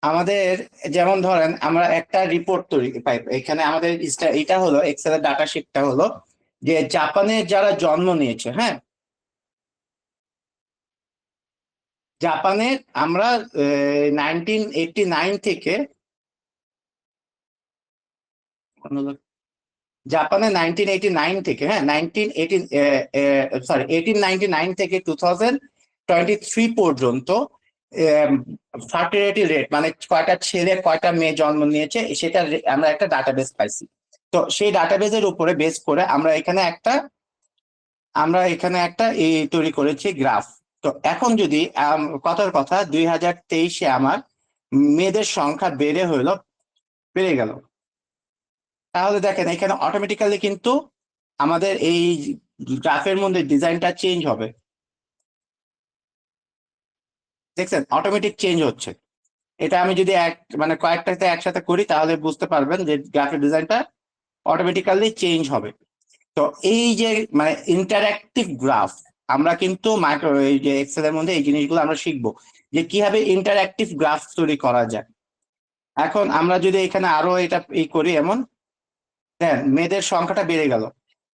আমাদের যেমন ধরেন আমরা একটা রিপোর্ট তৈরি পাই এখানে আমাদের এটা হলো এক্সেলের ডাটা শিটটা হলো যে জাপানে যারা জন্ম নিয়েছে, হ্যাঁ, জাপানের আমরা 1989 থেকে জাপানে 1989 থেকে, হ্যাঁ, 1899 থেকে 2023 পর্যন্ত ফার্টিলিটি রেট মানে কয়টা ছেলে কয়টা মেয়ে জন্ম নিয়েছে সেটা আমরা একটা ডাটাবেস পাইছি। তো সেই ডাটাবেসের উপরে বেস করে আমরা এখানে একটা এই তৈরি করেছি গ্রাফ। তো এখন যদি কথার কথা 2023-এ আমার মেয়েদের সংখ্যা বেড়ে গেল, তাহলে দেখেন এখানে অটোমেটিক্যালি কিন্তু আমাদের এই গ্রাফের মধ্যে ডিজাইনটা চেঞ্জ হবে। দেখছেন অটোমেটিক চেঞ্জ হচ্ছে। এটা আমি যদি মানে কয়েকটাতে একসাথে করি তাহলে বুঝতে পারবেন যে গ্রাফের ডিজাইনটা অটোমেটিক্যালি চেঞ্জ হবে। তো এই যে মানে ইন্টারঅ্যাক্টিভ গ্রাফ, আমরা কিন্তু মাইক্রো এই যে এক্সেল এর মধ্যে এই জিনিসগুলো আমরা শিখবো যে কিভাবে ইন্টারঅ্যাক্টিভ গ্রাফ তৈরি করা যায়। এখন আমরা যদি এখানে আরো এটা করি, এমন দেন মেয়েদের সংখ্যাটা বেড়ে গেল।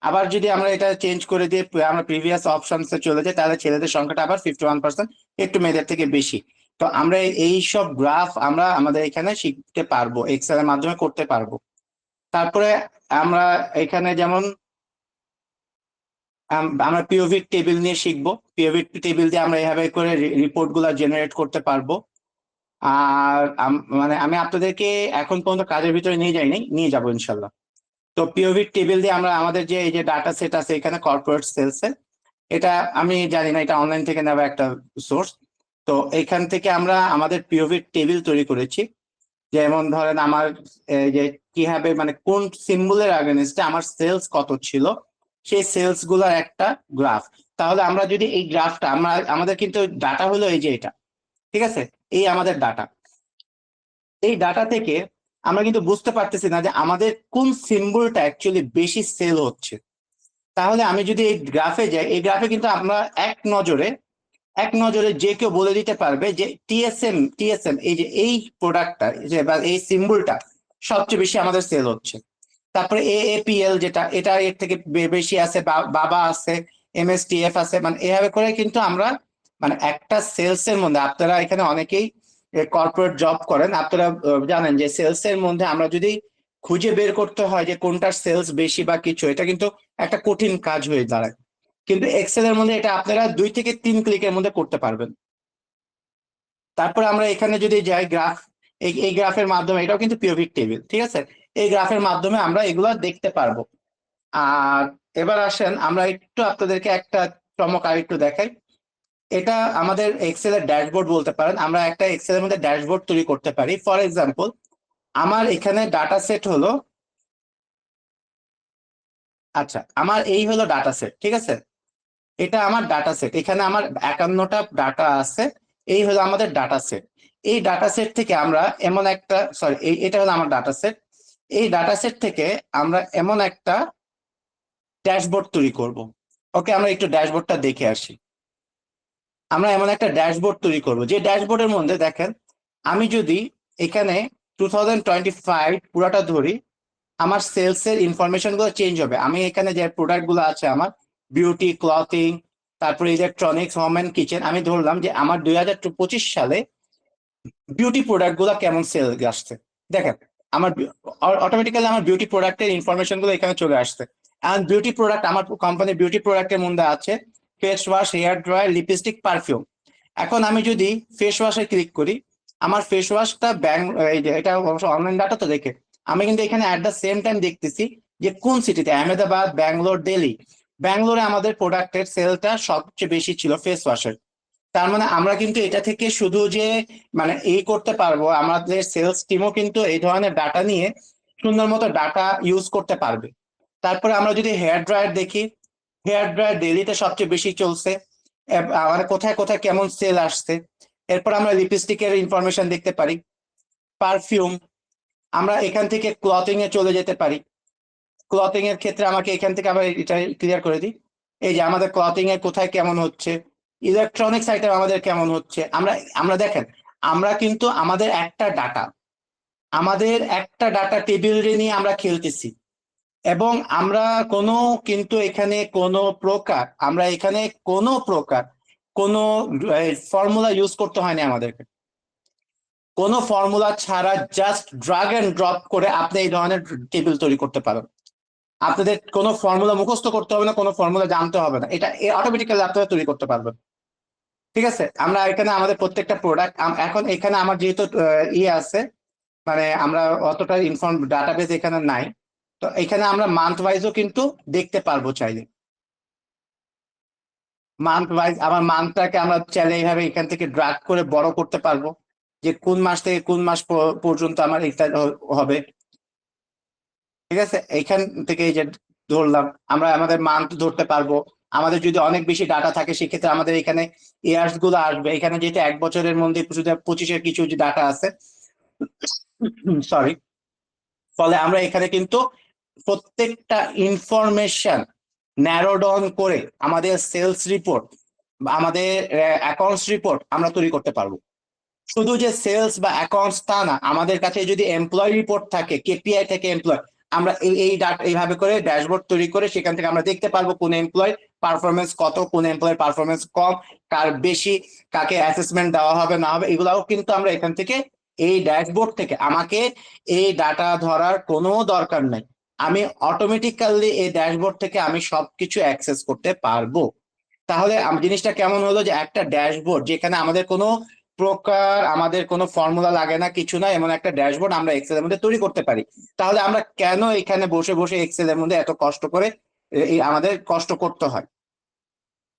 আবার যদি আমরা এটা চেঞ্জ করে দিয়ে আমরা প্রিভিয়াস অপশনসে চলে যাই তাহলে ছেলেদের সংখ্যাটা আবার 51%, একটু মেয়েদের থেকে বেশি। তো আমরা এই সব গ্রাফ আমরা আমাদের এখানে শিখতে পারবো, এক্সেল এর মাধ্যমে করতে পারবো। তারপরে আমরা এখানে যেমন আমরা পিওভি টেবিল নিয়ে শিখবো। পিওভি টেবিল দিয়ে আমরা এভাবে করে রিপোর্ট গুলা জেনারেট করতে পারবো। আর মানে আমি আপনাদেরকে এখন পর্যন্ত কাজের ভিতরে নিয়ে যাবো ইনশাল্লাহ। তো পিওভি টেবিল দিয়ে আমরা আমাদের যে এই যে ডাটা সেট আছে এখানে কর্পোরেট সেলস এর, এটা আমি জানি না, এটা অনলাইন থেকে নেওয়া একটা সোর্স। তো এখান থেকে আমরা আমাদের পিওভি টেবিল তৈরি করেছি। যেমন ধরেন আমার যে কিভাবে মানে কোন সিম্বলের আগেনস্টে আমার সেলস কত ছিল সেই সেলস গুলার একটা গ্রাফ। তাহলে আমরা যদি এই গ্রাফটা আমাদের কিন্তু ডাটা হলো এই যে এটা, ঠিক আছে, এই আমাদের ডাটা। এই ডাটা থেকে আমরা কিন্তু বুঝতে পারতেছি না যে আমাদের কোন সিম্বলটা অ্যাকচুয়ালি বেশি সেল হচ্ছে। তাহলে আমি যদি এই গ্রাফে যাই, এই গ্রাফে কিন্তু আমরা এক নজরে যে কেউ বলে দিতে পারবে যে টিএসএম এই যে এই প্রোডাক্টটা যে বা এই সিম্বলটা সবচেয়ে বেশি আমাদের সেল হচ্ছে। তারপরে এএপিএল যেটা, এটা এর থেকে বেশি আছে, বাবা আছে, এমএসটিএফ আছে, মানে এভাবে করে কিন্তু আমরা মানে একটা সেলস এর মধ্যে, আপনারা এখানে অনেকেই কর্পোরেট জব করেন, আপনারা জানেন যে সেলস এর মধ্যে আমরা যদি খুঁজে বের করতে হয় যে কোনটার সেলস বেশি বা কিছু, এটা কিন্তু একটা কঠিন কাজ হয়ে দাঁড়ায়। কিন্তু এক্সেল এর মধ্যে এটা আপনারা 2 থেকে 3 ক্লিকের মধ্যে করতে পারবেন। তারপর আমরা এখানে যদি যাই গ্রাফ, এই গ্রাফের মাধ্যমে, এটাও কিন্তু পিওভিক টেবিল, ঠিক আছে, এই গ্রাফের মাধ্যমে আমরা এগুলো দেখতে পারবো। আর এবার আসেন আমরা একটু আপনাদেরকে একটা চমক আর একটু দেখাই। এটা আমাদের এক্সেল এর ড্যাশবোর্ড বলতে পারেন। আমরা একটা এক্সেল এর মধ্যে ড্যাশবোর্ড তৈরি করতে পারি। ফর এক্সাম্পল, আমার এখানে ডাটা সেট হলো, আচ্ছা আমার এই হলো ডাটা সেট, ঠিক আছে, এটা আমার ডাটা সেট, এখানে আমার 51টা ডাটা আছে। এই হলো আমাদের ডাটা সেট। এই ডাটা সেট থেকে আমরা এমন একটা, সরি, এটা হলো আমার ডাটা সেট। এই ডাটা সেট থেকে আমরা এমন একটা ড্যাশবোর্ড তৈরি করব। ওকে, আমরা একটু ড্যাশবোর্ডটা দেখে আসি। আমরা এমন একটা ড্যাশবোর্ড তৈরি করব যে ড্যাশবোর্ডের মধ্যে দেখেন, আমি যদি এখানে 2025 পুরাটা ধরি, আমার সেলস এর ইনফরমেশন গুলো চেঞ্জ হবে। আমি এখানে যে প্রোডাক্ট গুলো আছে আমার বিউটি, ক্লথিং, তারপরে ইলেকট্রনিক্স, হোম অ্যান্ড কিচেন, আমি ধরলাম যে আমার 2025 সালে বিউটি প্রোডাক্ট গুলো কেমন সেল আসছে। দেখেন আমার অটোমেটিক্যালি আমার বিউটি প্রোডাক্টের ইনফরমেশন গুলো এখানে চলে আসছে। এন্ড বিউটি প্রোডাক্ট, আমার কোম্পানির বিউটি প্রোডাক্টের মধ্যে আছে face wash, hair dryer, lipstick, perfume. এখন আমি যদি ফেস ওয়াশে ক্লিক করি, আমার ফেস ওয়াশটা এই যে এটা অবশ্য অনলাইন ডাটা তো দেখে আমি কিন্তু এখানে অ্যাট দ্য সেম টাইম দেখতেছি যে কোন সিটিতে, আহমেদাবাদ, ব্যাঙ্গালোর, দিল্লি। ব্যাঙ্গালোরে আমাদের প্রোডাক্টের সেলটা সবচেয়ে বেশি ছিল ফেস ওয়াশের। তার মানে আমরা কিন্তু এটা থেকে শুধু যে মানে এই করতে পারবো, আমাদের সেলস টিমও কিন্তু এই ধরনের ডাটা নিয়ে সুন্দর মতো ডাটা ইউজ করতে পারবে। তারপরে আমরা যদি হেয়ার ড্রায়ার দেখি, হেয়ার ড্রায়ার দিল্লিতে সবচেয়ে বেশি চলছে, মানে কোথায় কোথায় কেমন সেল আসছে। এরপর আমরা লিপস্টিকের ইনফরমেশন দেখতে পারি, পারফিউম। আমরা এখান থেকে ক্লথিং এ চলে যেতে পারি। ক্লথিং এর ক্ষেত্রে আমাকে এখান থেকে আবার এটা ক্লিয়ার করে দিই, এই যে আমাদের ক্লথিং এর কোথায় কেমন হচ্ছে, ইলেকট্রনিক্স আইটেম আমাদের কেমন হচ্ছে। আমরা আমরা দেখেন আমরা কিন্তু আমাদের একটা ডাটা টেবিল নিয়ে আমরা খেলতেছি, এবং আমরা কোনো কিন্তু এখানে কোনো প্রকার কোনো ফর্মুলা ইউজ করতে হয়নি আমাদেরকে। কোনো ফর্মুলা ছাড়া জাস্ট ড্রাগ এন্ড ড্রপ করে আপনি এই ধরনের টেবিল তৈরি করতে পারেন। আপনাদের কোনো ফর্মুলা মুখস্থ করতে হবে না, কোনো ফর্মুলা জানতে হবে না, এটা অটোমেটিক্যালি আপনারা তৈরি করতে পারবেন। ঠিক আছে, আমরা এখানে আমাদের প্রত্যেকটা প্রোডাক্ট, এখন এখানে আমার যেহেতু ইয়ে আছে, মানে আমরা অতটা ডাটাবেস এখানে নাই, তো এখানে আমরা মান্থ ওয়াইজও কিন্তু দেখতে পারবো চাইলে। মান্থ ওয়াইজ আমার মান্থটাকে আমরা চাইলে এইভাবে এখান থেকে ড্রাগ করে বড় করতে পারবো, যে কোন মাস থেকে কোন মাস পর্যন্ত আমার এটা হবে। ঠিক আছে, এইখান থেকে এই যে ধরলাম, আমরা আমাদের মান্থ ধরতে পারবো। আমাদের যদি অনেক বেশি ডাটা থাকে সেক্ষেত্রে আমাদের এখানে ইয়ার্স গুলো আসবে। এখানে যেহেতু 1 বছরের মধ্যে 2025-এর কিছু যে ডাটা আছে, সরি, ফলে আমরা এখানে কিন্তু প্রত্যেকটা ইনফরমেশন ন্যারো ডাউন করে আমাদের সেলস রিপোর্ট, আমাদের অ্যাকাউন্টস রিপোর্ট আমরা তৈরি করতে পারবো। শুধু যে সেলস বা অ্যাকাউন্টস তা না, আমাদের কাছে যদি এমপ্লয় রিপোর্ট থাকে, কেপিআই থেকে এমপ্লয়, আমরা এই ডাটা এইভাবে করে ড্যাশবোর্ড তৈরি করে সেখান থেকে আমরা দেখতে পারবো কোন এমপ্লয় পারফরমেন্স কত, কোন এমপ্লয়ের পারফরমেন্স কম, কার বেশি, কাকে অ্যাসেসমেন্ট দেওয়া হবে না হবে, এগুলাও কিন্তু আমরা এখান থেকে এই ড্যাশবোর্ড থেকে, আমাকে এই ডাটা ধরার কোনো দরকার নাই, আমি অটোমেটিক্যালি এই ড্যাশবোর্ড থেকে আমি সবকিছু অ্যাক্সেস করতে পারবো। তাহলে জিনিসটা কেমন হলো, যে একটা ড্যাশবোর্ড যেখানে আমাদের কোনো ফর্মুলা লাগে না, কিছু না, এমন একটা ড্যাশবোর্ড আমরা এক্সেল এর মধ্যে তৈরি করতে পারি। তাহলে আমরা কেন এখানে বসে বসে এক্সেল এর মধ্যে এত কষ্ট করে আমাদের কষ্ট করতে হয়?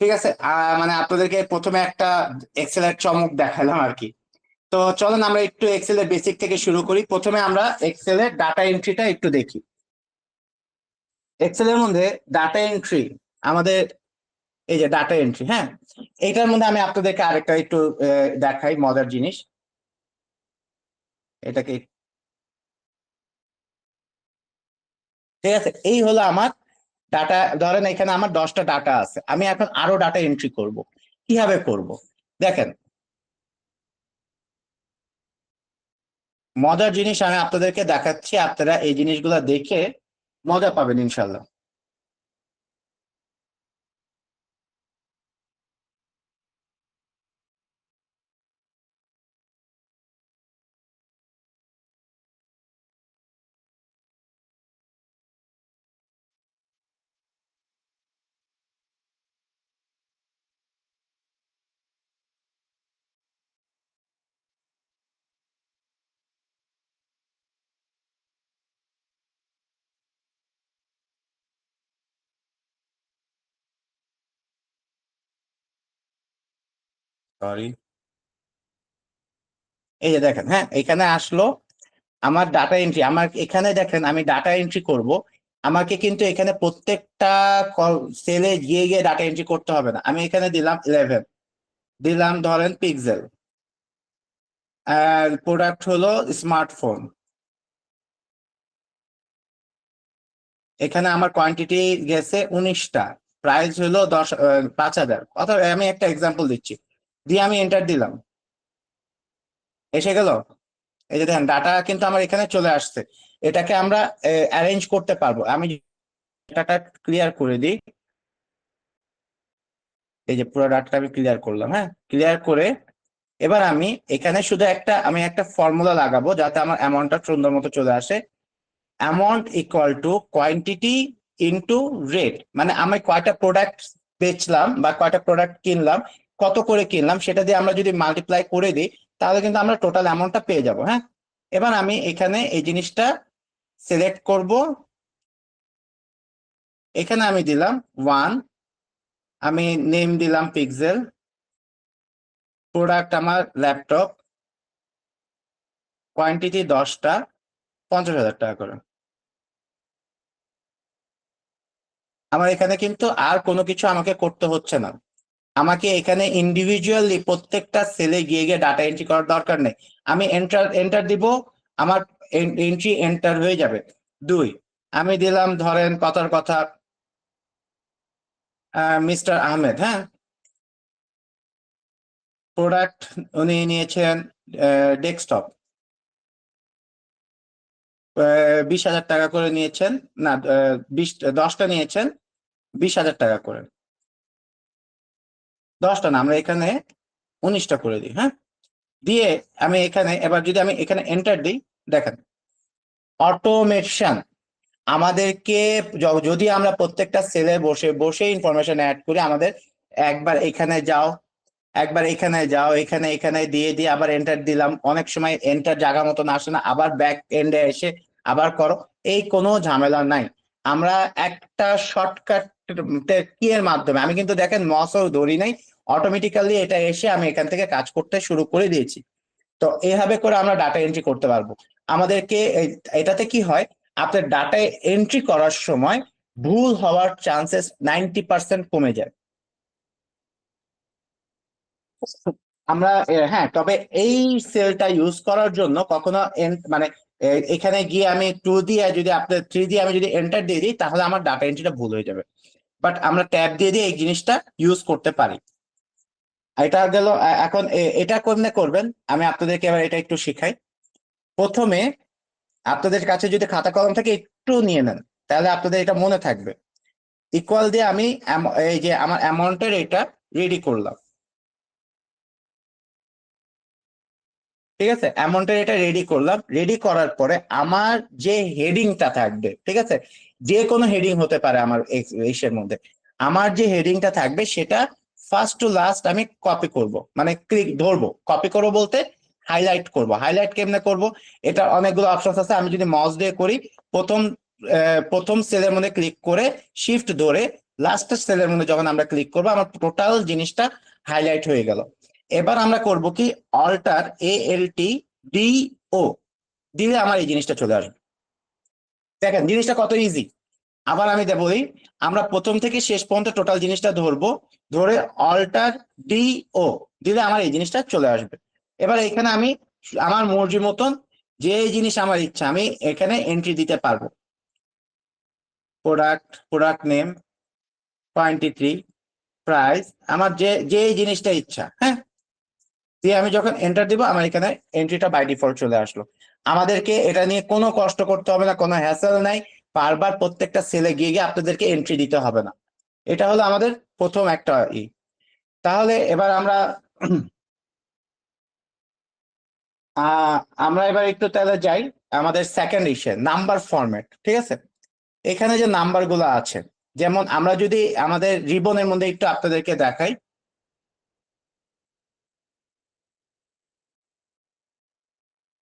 ঠিক আছে, মানে আপনাদেরকে প্রথমে একটা এক্সেল এর চমক দেখালাম আর কি। তো চলেন আমরা একটু এক্সেল এর বেসিক থেকে শুরু করি। প্রথমে আমরা এক্সেল এর ডাটা এন্ট্রিটা একটু দেখি। এক্সেল এর মধ্যে ডাটা এন্ট্রি, আমাদের এই যে ডাটা এন্ট্রি, হ্যাঁ, এটার মধ্যে আমি আপনাদেরকে আরেকটা একটু দেখাই মজার জিনিস। এটাকে, ঠিক আছে, এই হলো আমার ডাটা। ধরেন এখানে আমার 10টা ডাটা আছে, আমি এখন আরো ডাটা এন্ট্রি করব। কিভাবে করব দেখেন, মজার জিনিস আমি আপনাদেরকে দেখাচ্ছি, আপনারা এই জিনিসগুলো দেখে মজা পাবেন ইনশাল্লাহ। সরি, এই যে দেখেন, হ্যাঁ, এখানে আসলো আমার ডাটা এন্ট্রি। আমার এখানে দেখেন আমি ডাটা এন্ট্রি করব, আমাকে কিন্তু এখানে প্রত্যেকটা সেলে গিয়ে গিয়ে ডাটা এন্ট্রি করতে হবে না। আমি এখানে দিলাম 11, দিলাম ধরেন পিক্সেল, আর প্রোডাক্ট হলো স্মার্টফোন। এখানে আমার কোয়ান্টিটি গেছে 19টা, প্রাইস হলো 5,000, অথবা আমি একটা এক্সাম্পল দিচ্ছি, দিয়ে আমি এন্টার দিলাম, এসে গেল। এই যে দেখেন ডাটা কিন্তু আমার এখানে চলে আসছে। এটাকে আমরা অ্যারেঞ্জ করতে পারবো। আমি ডাটাটা ক্লিয়ার করে দিই, এই যে পুরো ডাটাটা আমি ক্লিয়ার করলাম, হ্যাঁ, ক্লিয়ার করে এবার আমি এখানে শুধু একটা ফর্মুলা লাগাবো যাতে আমার অ্যামাউন্টটা সুন্দর মতো চলে আসে। Amount equal to quantity into rate, মানে আমি কয়টা প্রোডাক্ট বেচলাম বা কয়টা প্রোডাক্ট কিনলাম, কত করে কিনলাম, সেটা দিয়ে আমরা যদি মাল্টিপ্লাই করে দিই তাহলে কিন্তু আমরা টোটাল অ্যামাউন্টটা পেয়ে যাব। হ্যাঁ, এবার আমি এখানে এই জিনিসটা সিলেক্ট করব, এখানে আমি দিলাম 1, আমি নেম দিলাম পিক্সেল, প্রোডাক্ট আমার ল্যাপটপ, কোয়ান্টিটি 10টা, 50,000 টাকা করে। আমার এখানে কিন্তু আর কোনো কিছু আমাকে করতে হচ্ছে না। আমাকে এখানে ইন্ডিভিজুয়ালি প্রত্যেকটা সেলে গিয়ে গিয়ে ডাটা এন্ট্রি করার দরকার নেই। আমি এন্টার এন্টার দিব, আমার এন্ট্রি এন্টার হয়ে যাবে। 2, আমি দিলাম ধরেন কথার কথা মিস্টার আহমেদ, হ্যাঁ, প্রোডাক্ট উনি নিয়েছেন ডেস্কটপ, 20,000 টাকা করে নিয়েছেন, না 10টা নিয়েছেন, 20,000 টাকা করে। 10টা না, আমরা এখানে 19টা করে দিই, হ্যাঁ। দিয়ে আমি এখানে এবার যদি আমি এখানে এন্টার দিই, দেখেন অটোমেশন আমাদেরকে যদি আমরা প্রত্যেকটা সেলে বসে বসে ইনফরমেশন অ্যাড করি, আমাদের একবার এখানে যাও, একবার এখানে যাও, এখানে এখানে দিয়ে দিয়ে আবার এন্টার দিলাম, অনেক সময় এন্টার জায়গা মতন আসে না, আবার ব্যাক এন্ডে এসে আবার করো, এই কোনো ঝামেলা নাই। আমরা একটা শর্টকাট কি এর মাধ্যমে, আমি কিন্তু দেখেন মসও ধরি নাই, অটোমেটিক্যালি এটা এসে আমি এখান থেকে কাজ করতে শুরু করে দিয়েছি। তো এইভাবে করে আমরা ডাটা এন্ট্রি করতে পারবো। আমাদেরকে এটাতে কি হয়, আপনার ডাটা এন্ট্রি করার সময় ভুল হওয়ার চান্সেস 90% কমে যায়। আমরা হ্যাঁ, তবে এই সেলটা ইউজ করার জন্য কখনো মানে এখানে গিয়ে আমি 2 দিয়ে যদি আপনার 3 দিয়ে আমি যদি এন্টার দিয়ে দিই, তাহলে আমার ডাটা এন্ট্রিটা ভুল হয়ে যাবে। বাট আমরা ট্যাব দিয়ে দিয়ে এই জিনিসটা ইউজ করতে পারি। এটা গেল। এখন এটা কেমনে করবেন আমি আপনাদেরকে এবার এটা একটু শিখাই। প্রথমে আপনাদের কাছে যদি খাতা কলম থাকে একটু নিয়ে নেন, তাহলে আপনাদের এটা মনে থাকবে। ইকুয়াল দিয়ে আমি এই যে আমার অ্যামাউন্টের এটা রেডি করলাম, ঠিক আছে। অ্যামাউন্টের এটা রেডি করলাম, রেডি করার পরে আমার যে হেডিংটা থাকবে, ঠিক আছে, যে কোনো হেডিং হতে পারে আমার এর মধ্যে, আমার যে হেডিংটা থাকবে সেটা ফার্স্ট টু লাস্ট আমি কপি করব, মানে ক্লিক ধরবো, কপি করবো বলতে হাইলাইট করব। হাইলাইট কেমনে করব, এটা অনেকগুলো অপশন আছে। আমি যদি মাউস দিয়ে করি, প্রথম প্রথম সেলের মধ্যে ক্লিক করে শিফট ধরে লাস্টের সেলের মধ্যে যখন আমরা ক্লিক করবো, আমার টোটাল জিনিসটা হাইলাইট হয়ে গেল। এবার আমরা করব কি, অল্টার ALT DO দিলে আমার এই জিনিসটা চলে আসবে। দেখেন জিনিসটা কত ইজি। আবার আমি বলি, আমরা প্রথম থেকে শেষ পর্যন্ত টোটাল জিনিসটা ধরবো, ধরে অল্টার DO দিলে আমার এই জিনিসটা চলে আসবে। এবার এখানে আমি আমার মর্জি মতন যে জিনিস আমার ইচ্ছা আমি এখানে এন্ট্রি দিতে পারবো। প্রোডাক্ট নেম 23, প্রাইস, আমার যে যে জিনিসটা ইচ্ছা, হ্যাঁ, দিয়ে আমি যখন এন্টার দিব, আমার এখানে এন্ট্রিটা বাই ডিফল্ট চলে আসলো। আমাদেরকে এটা নিয়ে কোনো কষ্ট করতে হবে না, কোনো হ্যাসেল নাই, বারবার প্রত্যেকটা সেলে গিয়ে গিয়ে আপনাদেরকে এন্ট্রি দিতে হবে না। এটা হলো আমাদের প্রথম একটা তাহলে এবার আমরা আমরা এবার একটু তাহলে যাই আমাদের সেকেন্ড নাম্বার ফরম্যাট, ঠিক আছে। এখানে যে নাম্বার গুলো আছে, যেমন আমরা যদি আমাদের রিবনের মধ্যে একটু আপনাদেরকে দেখাই,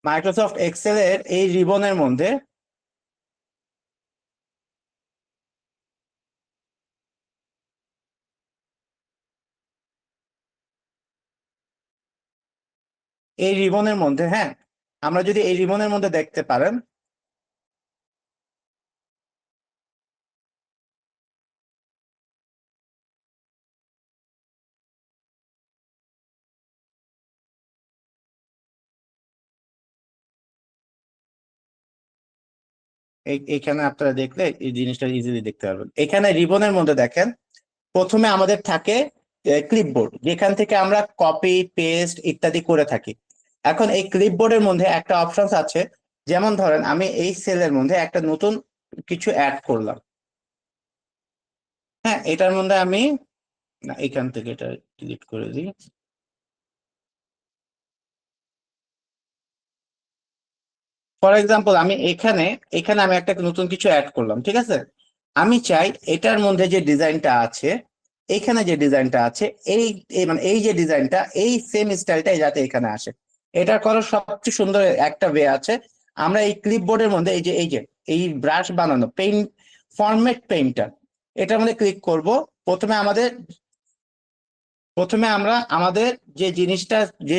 মাইক্রোসফট এক্সেল এর এই রিবনের মধ্যে এই রিবনের মধ্যে, হ্যাঁ, আমরা যদি এই রিবনের মধ্যে দেখতে পারেন, এইখানে আপনারা দেখলে এই জিনিসটা ইজিলি দেখতে পারবেন। এখানে রিবনের মধ্যে দেখেন, প্রথমে আমাদের থাকে ক্লিপবোর্ড, যেখান থেকে আমরা কপি পেস্ট ইত্যাদি করে থাকি। এখন এই ক্লিপবোর্ডের মধ্যে একটা অপশন আছে, যেমন ধরেন আমি এই সেলের মধ্যে একটা নতুন কিছু অ্যাড করলাম, হ্যাঁ, এটার মধ্যে আমি, না এখান থেকে এটা ডিলিট করে দিই। ফর এক্সাম্পল আমি এখানে এখানে আমি একটা নতুন কিছু অ্যাড করলাম, ঠিক আছে। আমি চাই এটার মধ্যে যে ডিজাইনটা আছে, এখানে যে ডিজাইনটা আছে, মানে এই যে ডিজাইনটা, এই সেম স্টাইলটাই যাতে এখানে আসে। এটা করার সবচেয়ে সুন্দর একটা ওয়ে আছে। আমরা এই ক্লিপবোর্ডের মধ্যে এই যে এই ব্রাশ বানানো পেইন্ট, ফরম্যাট পেইন্টার, এটার মধ্যে ক্লিক করব। প্রথমে আমাদের প্রথমে আমরা আমাদের যে জিনিসটা, যে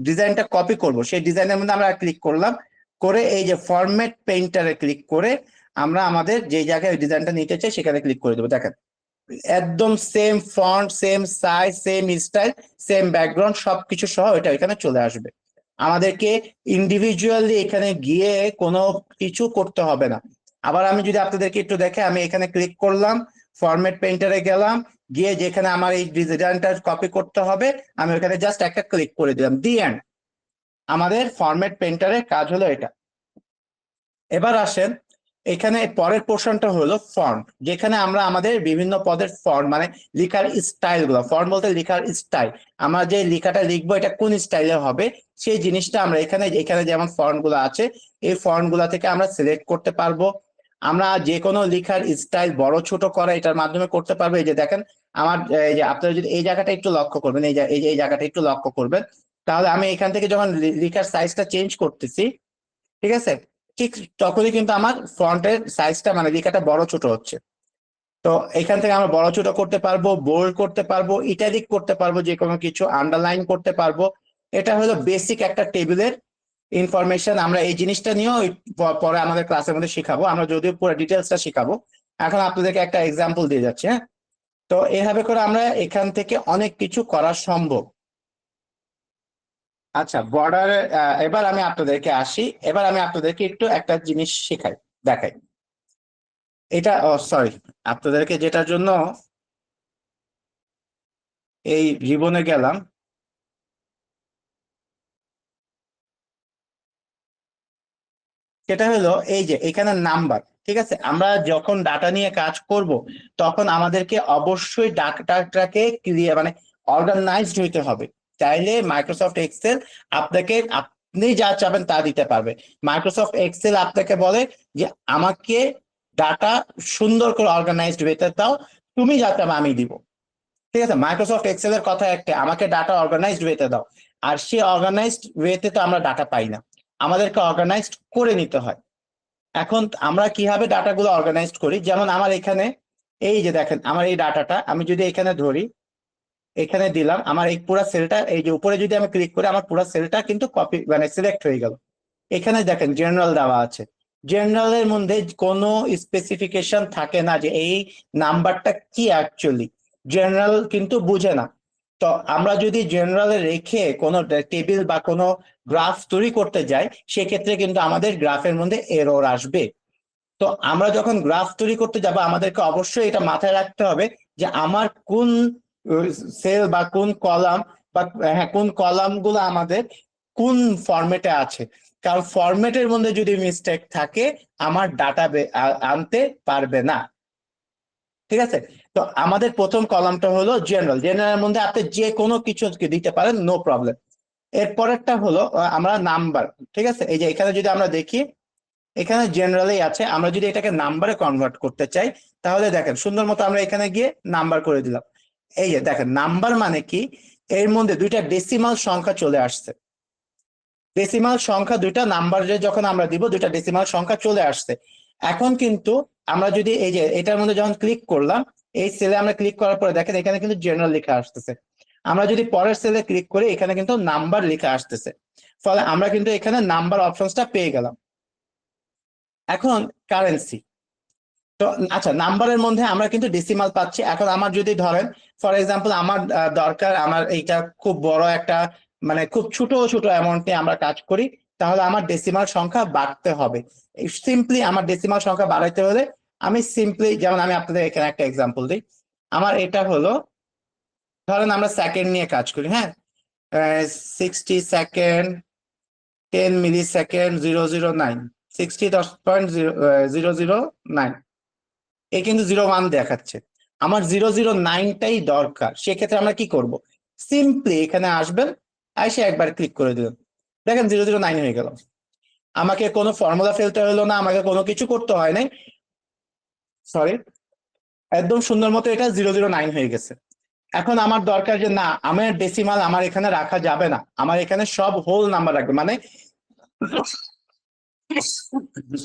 ডিজাইনটা কপি করব, সেই ডিজাইনের মধ্যে আমরা ক্লিক করলাম, করে এই যে ফরম্যাট পেইন্টারে ক্লিক করে আমরা আমাদের যে জায়গায় ডিজাইনটা নিতে চাই সেখানে ক্লিক করে দেবো। দেখেন একদম same font, same size, same style, same background সবকিছু সহ এটা এখানে চলে আসবে। আমাদেরকে ইন্ডিভিজুয়ালি এখানে গিয়ে কোনো কিছু করতে হবে না। আবার আমি যদি আপনাদেরকে একটু দেখে, আমি এখানে ক্লিক করলাম, ফরম্যাট পেইন্টারে গেলাম, গিয়ে যেখানে আমার এই ডিজাইনটা কপি করতে হবে আমি ওখানে জাস্ট একটা ক্লিক করে দিলাম, দি এন্ড। আমাদের ফরম্যাট পেন্টারের কাজ হলো এটা। এবার আসেন, এখানে পরের পোর্শনটা হলো ফন্ট, যেখানে আমরা আমাদের বিভিন্ন পদের ফন্ট মানে লেখার স্টাইল গুলো, ফন্ট বলতে লেখার স্টাইল, আমরা যে লেখাটা লিখবো এটা কোন স্টাইলে হবে সেই জিনিসটা আমরা এখানে এখানে যেমন ফন্ট গুলো আছে এই ফন্ট গুলা থেকে আমরা সিলেক্ট করতে পারবো। আমরা যে কোনো লেখার স্টাইল বড় ছোট করা এটার মাধ্যমে করতে পারবো। এই যে দেখেন আমার এই যে আপনারা যদি এই জায়গাটা একটু লক্ষ্য করবেন, এই জায়গাটা একটু লক্ষ্য করবেন, তাহলে আমি এখান থেকে যখন লেখার সাইজটা চেঞ্জ করতেছি, ঠিক আছে, ঠিক তখনই কিন্তু আমার ফন্টের সাইজটা মানে লেখাটা বড় ছোট হচ্ছে। তো এখান থেকে আমরা বড় ছোট করতে পারবো, বোল্ড করতে পারবো, ইটালিক করতে পারবো, যে কোনো কিছু আন্ডারলাইন করতে পারবো। এটা হলো বেসিক একটা টেবিলের ইনফরমেশন। আমরা এই জিনিসটা নিয়েও পরে আমাদের ক্লাসের মধ্যে শিখাবো, আমরা যদিও পুরো ডিটেলসটা শিখাবো। এখন আপনাদেরকে একটা এক্সাম্পল দিয়ে যাচ্ছি। হ্যাঁ, তো এভাবে করে আমরা এখান থেকে অনেক কিছু করা সম্ভব। আচ্ছা, বর্ডার, এবার আমি আপনাদেরকে আসি, এবার আমি আপনাদেরকে একটু একটা জিনিস শেখাই, দেখাই। এটা সরি, আপনাদেরকে যেটার জন্য এই জীবনে গেলাম, সেটা হলো এই যে এখানে নাম্বার। ঠিক আছে, আমরা যখন ডাটা নিয়ে কাজ করব তখন আমাদেরকে অবশ্যই ডাটাটাকে ক্লিয়ার মানে অর্গানাইজড হইতে হবে। চাইলে মাইক্রোসফট এক্সেল আপনাকে আপনি যা চাবেন তা দিতে পারবে। মাইক্রোসফট এক্সেল আপনাকে বলে যে আমাকে ডাটা সুন্দর করে অর্গানাইজড হইতে দাও, তুমি যা চাবে আমি দিব। ঠিক আছে, মাইক্রোসফট এক্সেল এর কথা একটা, আমাকে ডাটা অর্গানাইজড ওয়েতে দাও। আর সেই অর্গানাইজড ওয়েতে তো আমরা ডাটা পাই না, আমাদেরকে অর্গানাইজড করে নিতে হয়। এখন আমরা কিভাবে ডাটাগুলো অর্গানাইজড করি, যেমন আমার এখানে এই যে দেখেন আমার এই ডাটাটা আমি যদি এখানে ধরি, এখানে দিলাম, আমার এই পুরো সেলটা এই যে উপরে যদি আমি ক্লিক করি আমার পুরো সেলটা কিন্তু কপি মানে সিলেক্ট হয়ে গেল। এখানে দেখেন জেনারেল দেওয়া আছে, জেনারেলের মধ্যে কোনো স্পেসিফিকেশন থাকে না যে এই নাম্বারটা কি অ্যাকচুয়ালি, জেনারেল কিন্তু বুঝে না। তো আমরা যদি জেনারেলে রেখে কোনো টেবিল বা কোনো গ্রাফ তৈরি করতে যাই সেক্ষেত্রে কিন্তু আমাদের গ্রাফের মধ্যে এরর আসবে। তো আমরা যখন গ্রাফ তৈরি করতে যাব আমাদেরকে অবশ্যই এটা মাথায় রাখতে হবে যে আমার কোন সেল বা কোন কলাম বা হ্যাঁ কোন কলাম গুলো আমাদের কোন ফরম্যাটে আছে, কারণ ফরম্যাটের মধ্যে যদি মিস্টেক থাকে আমার ডাটা আনতে পারবে না। ঠিক আছে, তো আমাদের প্রথম কলামটা হলো জেনারেল, জেনারেলের মধ্যে আপনি যে কোনো কিছু দিতে পারেন, নো প্রবলেম। এরপরেরটা হলো আমরা নাম্বার। ঠিক আছে, এই যে এখানে যদি আমরা দেখি এখানে জেনারেলি আছে, আমরা যদি এটাকে নাম্বারে কনভার্ট করতে চাই তাহলে দেখেন সুন্দর মতো আমরা এখানে গিয়ে নাম্বার করে দিলাম। এই যে দেখেন নাম্বার মানে কি, এর মধ্যে দুইটা ডেসিমাল সংখ্যা চলে আসছে। ডেসিমাল সংখ্যা দুইটা নাম্বারে যখন আমরা দিব দুইটা ডেসিমাল সংখ্যা চলে আসছে। এখন কিন্তু আমরা যদি এই যে এটার মধ্যে যখন ক্লিক করলাম, এই সেলে আমরা ক্লিক করার পরে দেখেন এখানে কিন্তু জেনারেল লেখা আসতেছে। আমরা যদি পরের সেলে ক্লিক করি এখানে কিন্তু নাম্বার লেখা আসতেছে, ফলে আমরা কিন্তু এখানে নাম্বার অপশনসটা পেয়ে গেলাম। এখন কারেন্সি, তো আচ্ছা নাম্বারের মধ্যে আমরা কিন্তু ডেসিমাল পাচ্ছি। এখন আমার যদি ধরেন ফর এক্সাম্পল আমার দরকার আমার এইটা খুব বড় একটা মানে খুব ছোট ছোট অ্যামাউন্টে আমরা কাজ করি, তাহলে আমার ডেসিমাল সংখ্যা বাড়তে হবে। সিম্পলি আমার ডেসিমাল সংখ্যা বাড়াইতে হলে আমি সিম্পলি, যেমন আমি আপনাদের এখানে একটা এক্সাম্পল দিই, আমার এটা হলো ধরেন আমরা সেকেন্ড নিয়ে কাজ করি। হ্যাঁ, 60 সেকেন্ড 10 মিলি সেকেন্ড 009, 60.009, এ কিন্তু 01 দেখাচ্ছে, আমার 009টাই দরকার। সেক্ষেত্রে আমরা কি করব, সিম্পলি এখানে আসবেন, এসে একবার ক্লিক করে দিবেন, দেখেন 009 হয়ে গেল। আমাকে কোনো ফর্মুলা ফেলতে হলো না, আমাকে কোনো কিছু করতে হয় নাই, সরি, একদম সুন্দর মতো এটা 009 হয়ে গেছে। এখন আমার দরকার যে না আমার ডেসিমাল আমার এখানে রাখা যাবে না, আমার এখানে সব হোল নাম্বার রাখবে, মানে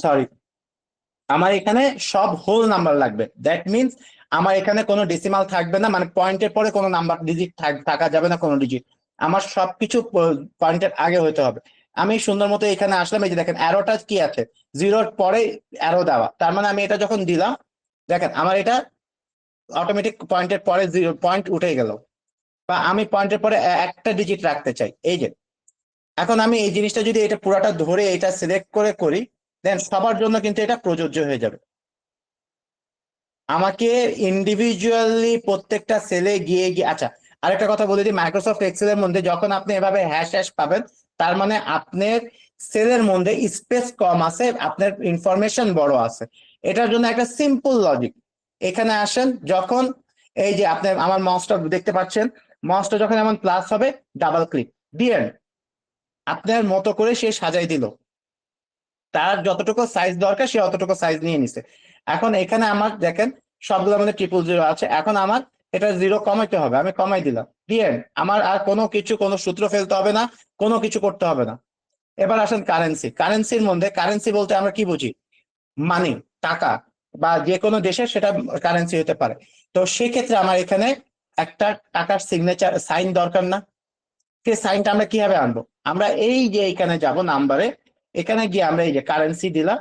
সরি, আমার এখানে সব হোল নাম্বার লাগবে। দ্যাট মিনস আমার এখানে কোনো ডেসিমাল থাকবে না, মানে পয়েন্টের পরে কোনো নাম্বার ডিজিট থাকা যাবে না, কোনো ডিজিট, আমার সবকিছু পয়েন্টের আগে হতে হবে। আমি সুন্দর মতো এখানে আসলাম, এই যে দেখেন অ্যারোটা কি আছে, জিরোর পরে অ্যারো দেওয়া, তার মানে আমি এটা যখন দিলাম দেখেন আমার এটা অটোমেটিক পয়েন্টের পরে জিরো পয়েন্ট উঠে গেল, বা আমি পয়েন্টের পরে একটা ডিজিট রাখতে চাই, এই যে এখন আমি এই জিনিসটা যদি এটা পুরাটা ধরে এটা সিলেক্ট করে করি দেন সবার জন্য কিন্তু এটা প্রযোজ্য হয়ে যাবে। আমাকে ইন্ডিভিজুয়ালি প্রত্যেকটা সেলে গিয়ে গিয়ে, আচ্ছা আরেকটা কথা বলে দিই, মাইক্রোসফট এক্সেল এর মধ্যে যখন আপনি এভাবে হ্যাশ হ্যাশ পাবেন, তার মানে আপনার সেলের মধ্যে স্পেস কম আছে, আপনার ইনফরমেশন বড় আছে। এটার জন্য একটা সিম্পল লজিক। এখানে আসেন, যখন এই যে আপনি আমার মাউসটা দেখতে পাচ্ছেন, মাউসটা যখন এমন প্লাস হবে, ডাবল ক্লিক দিয়ে আপনার মতো করে সে সাজাই দিল, তার যতটুকু সাইজ দরকার সে অতটুকু সাইজ নিয়ে নিছে। এখন এখানে আমার দেখেন সবগুলোর মধ্যে 000 আছে, এখন আমার এটা 0 কমাইতে হবে, আমি কমাই দিলাম দিয়ে আমার আর কোনো কিছু, কোনো সূত্র ফেলতে হবে না, কোনো কিছু করতে হবে না। এবার আসেন কারেন্সি। কারেন্সির মধ্যে, কারেন্সি বলতে আমরা কি বুঝি? মানি, টাকা, বা যে কোনো দেশের সেটা কারেন্সি হতে পারে। তো সেক্ষেত্রে আমার এখানে একটা টাকার সিগনেচার সাইন দরকার না? সেই সাইনটা আমরা কিভাবে আনবো? আমরা এই যে এখানে যাব নাম্বারে, এখানে গিয়ে আমরা এই যে কারেন্সি দিলাম,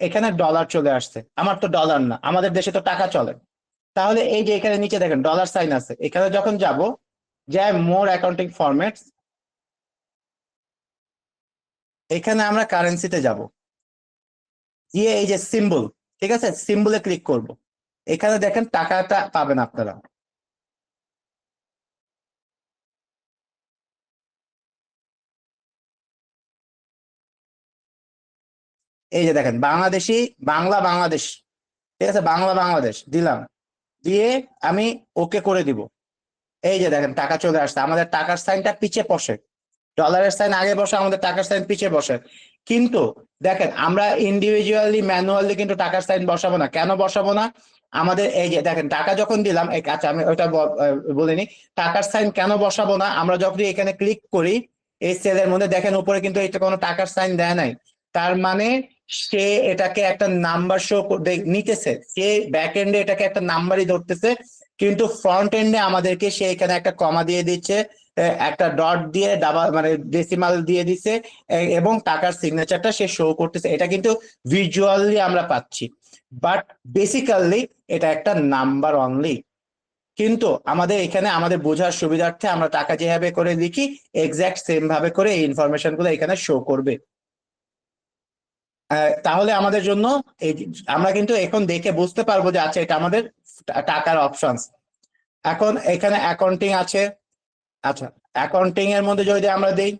এখানে ডলার চলে আসছে, আমার তো ডলার না, আমাদের দেশে তো টাকা চলে। তাহলে এই যে এখানে নিচে দেখেন ডলার সাইন আছে, এখানে যখন যাব, যে মোর অ্যাকাউন্টিং ফরম্যাটস, এখানে আমরা কারেন্সিতে যাব, গিয়ে এই যে সিম্বল, ঠিক আছে, সিম্বলে ক্লিক করব। এখানে দেখেন টাকাটা পাবেন আপনারা। এই যে দেখেন বাংলাদেশি, বাংলা বাংলাদেশ, ঠিক আছে, বাংলা বাংলাদেশ দিলাম, দিয়ে আমি ওকে করে দিব। এই যে দেখেন টাকা চলে আসছে, আমাদের টাকার সাইনটা পিছে বসে, ডলারের সাইন আগে বসে, আমাদের টাকার সাইন পিছে বসে। কিন্তু দেখেন আমরা ইন্ডিভিজুয়ালি ম্যানুয়ালি কিন্তু টাকার সাইন বসাবো না। কেন বসাবো না? আমাদের এই যে দেখেন টাকা যখন দিলাম, আচ্ছা আমি ওইটা বলিনি, টাকার সাইন কেন বসাবো না? আমরা যখন এখানে ক্লিক করি এই সেলের মধ্যে, দেখেন উপরে কিন্তু এটা কোনো টাকার সাইন দেয় নাই, তার মানে সে এটাকে একটা নাম্বার শো নিতেছে, সে ব্যাক এন্ডে এটাকে একটা নাম্বারই ধরতেছে, কিন্তু ফ্রন্ট এন্ডে আমাদেরকে সে এখানে একটা কমা দিয়ে দিচ্ছে, একটা ডট দিয়ে ডাবল মানে ডেসিমাল দিয়ে দিছে, এবং টাকার সিগনেচারটা সে শো করতেছে। এটা কিন্তু ভিজুয়ালি আমরা পাচ্ছি, বাট বেসিক্যালি এটা একটা নাম্বার অনলি। কিন্তু আমাদের এখানে আমাদের বোঝার সুবিধার্থে আমরা টাকা যেভাবে করে লিখি, এক্সাক্ট সেম ভাবে করে এই ইনফরমেশন গুলো এখানে শো করবে। তাহলে আমাদের জন্য এই আমরা কিন্তু এখন দেখে বুঝতে পারবো যে আচ্ছা এটা আমাদের টাকার অপশনস। এখন এখানে অ্যাকাউন্টিং আছে, আচ্ছা অ্যাকাউন্টিং এর মধ্যে যদি আমরা দিই,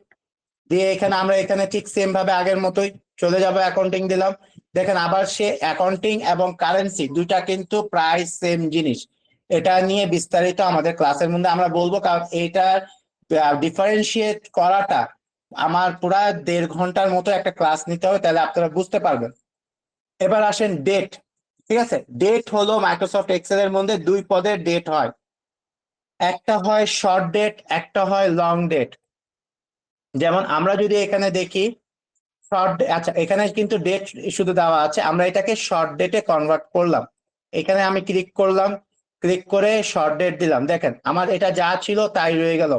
দিয়ে এখানে আমরা এখানে ঠিক সেম ভাবে আগের মতোই চলে যাব, অ্যাকাউন্টিং দিলাম। দেখেন আবার সে অ্যাকাউন্টিং এবং কারেন্সি দুইটা কিন্তু প্রায় সেম জিনিস। এটা নিয়ে বিস্তারিত আমাদের ক্লাসের মধ্যে আমরা বলবো, কারণ এইটার ডিফারেন্সিয়েট করাটা আমার পুরা 1.5 ঘন্টার মতো একটা ক্লাস নিতে হবে, তাহলে আপনারা বুঝতে পারবেন। এবার আসেন ডেট। ঠিক আছে, ডেট হলো মাইক্রোসফট এক্সেল এর মধ্যে দুই পদের ডেট হয়, একটা হয় শর্ট ডেট, একটা হয় লং ডেট। যেমন আমরা যদি এখানে দেখি শর্ট, আচ্ছা এখানে কিন্তু ডেট শুধু দেওয়া আছে, আমরা এটাকে শর্ট ডেটে কনভার্ট করলাম। এখানে আমি ক্লিক করলাম, ক্লিক করে শর্ট ডেট দিলাম, দেখেন আমার এটা যা ছিল তাই রয়ে গেল।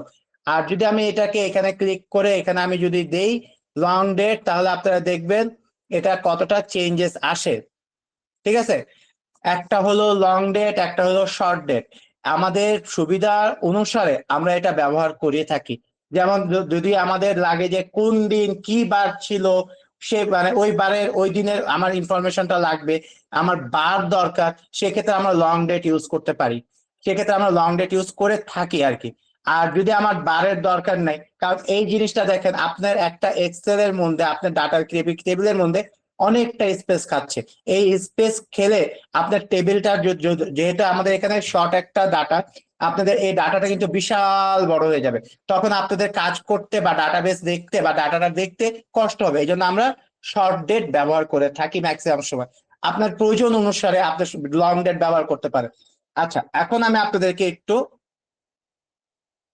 আর যদি আমি এটাকে এখানে ক্লিক করে এখানে আমি যদি দেই লং ডেট, তাহলে আপনারা দেখবেন এটা কতটা চেঞ্জেস আসে। ঠিক আছে, একটা হলো লং ডেট, একটা হলো শর্ট ডেট। আমাদের সুবিধা অনুসারে আমরা এটা ব্যবহার করে থাকি। যেমন যদি আমাদের লাগে যে কোন দিন কি বার ছিল, সে মানে ওই বারের ওই দিনের আমার ইনফরমেশনটা লাগবে, আমার বার দরকার, সেক্ষেত্রে আমরা লং ডেট ইউজ করতে পারি, সেক্ষেত্রে আমরা লং ডেট ইউজ করে থাকি আর কি। আর যদি আমার বারের দরকার নাই, কারণ এই জিনিসটা দেখেন আপনার একটা এক্সেল এর মধ্যে, আপনার ডাটার টেবিলের মধ্যে অনেকটা স্পেস খাচ্ছে। এই স্পেস খেলে আপনার টেবিলটা যেহেতু আমাদের এখানে শর্ট একটা ডাটা, আপনাদের এই ডাটাটা কিন্তু বিশাল বড় হয়ে যাবে, তখন আপনাদের কাজ করতে বা ডাটাবেস দেখতে বা ডাটাটা দেখতে কষ্ট হবে। এই জন্য আমরা শর্ট ডেট ব্যবহার করে থাকি ম্যাক্সিমাম সময়। আপনার প্রয়োজন অনুসারে আপনি লং ডেট ব্যবহার করতে পারেন। আচ্ছা এখন আমি আপনাদেরকে একটু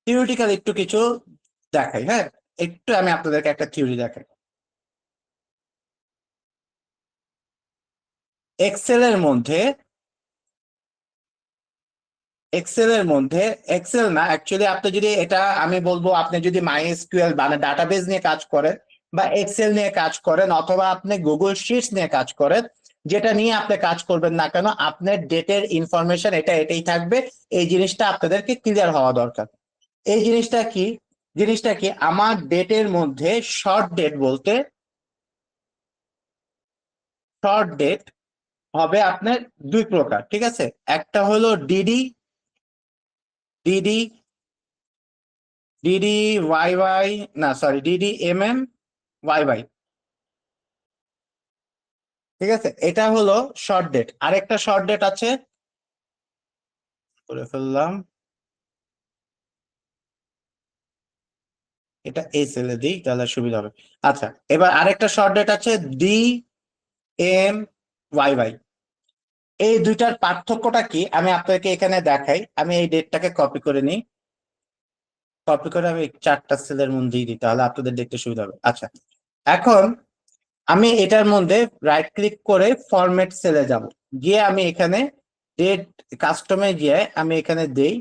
থিওরিটিক্যাল একটু কিছু দেখাই, হ্যাঁ, একটু আমি আপনাদেরকে একটা থিওরি দেখাই। এক্সেল এর মধ্যে, এক্সেল এর মধ্যে, এক্সেল না অ্যাকচুয়ালি, আপনি যদি এটা আমি বলবো, আপনি যদি মাই এসকিউএল মানে ডাটাবেস নিয়ে কাজ করেন, বা এক্সেল নিয়ে কাজ করেন, অথবা আপনি গুগল শিটস নিয়ে কাজ করেন, যেটা নিয়ে আপনি কাজ করবেন না কেন, আপনার ডেটের ইনফরমেশন এটা এটাই থাকবে। এই জিনিসটা আপনাদেরকে ক্লিয়ার হওয়া দরকার। এই জিনিসটা কি? জিনিসটা কি আমার ডেটের মধ্যে শর্ট ডেট বলতে, শর্ট ডেট হবে আপনার দুই প্রকার, ঠিক আছে? একটা হলো DD, DD DD Y Y, না sorry, DD M M Y Y, ঠিক আছে? এটা হলো শর্ট ডেট। আরেকটা শর্ট ডেট আছে, করে ফেললাম, এটা এই সেলে দিই তাহলে সুবিধা হবে। আচ্ছা, এবার আরেকটা শর্ট ডেট আছে ডি এম ওয়াই ওয়াই। এই দুইটার পার্থক্যটা কি আমি আপনাকে এখানে দেখাই। আমি এই ডেটটাকে কপি করে নিই, কপি করে আমি চারটা সেলের মধ্যেই দিই, তাহলে আপনাদের দেখতে সুবিধা হবে। আচ্ছা, এখন আমি এটার মধ্যে রাইট ক্লিক করে ফরম্যাট সেলে যাব, গিয়ে আমি এখানে ডেট কাস্টমে গিয়ে আমি এখানে দেই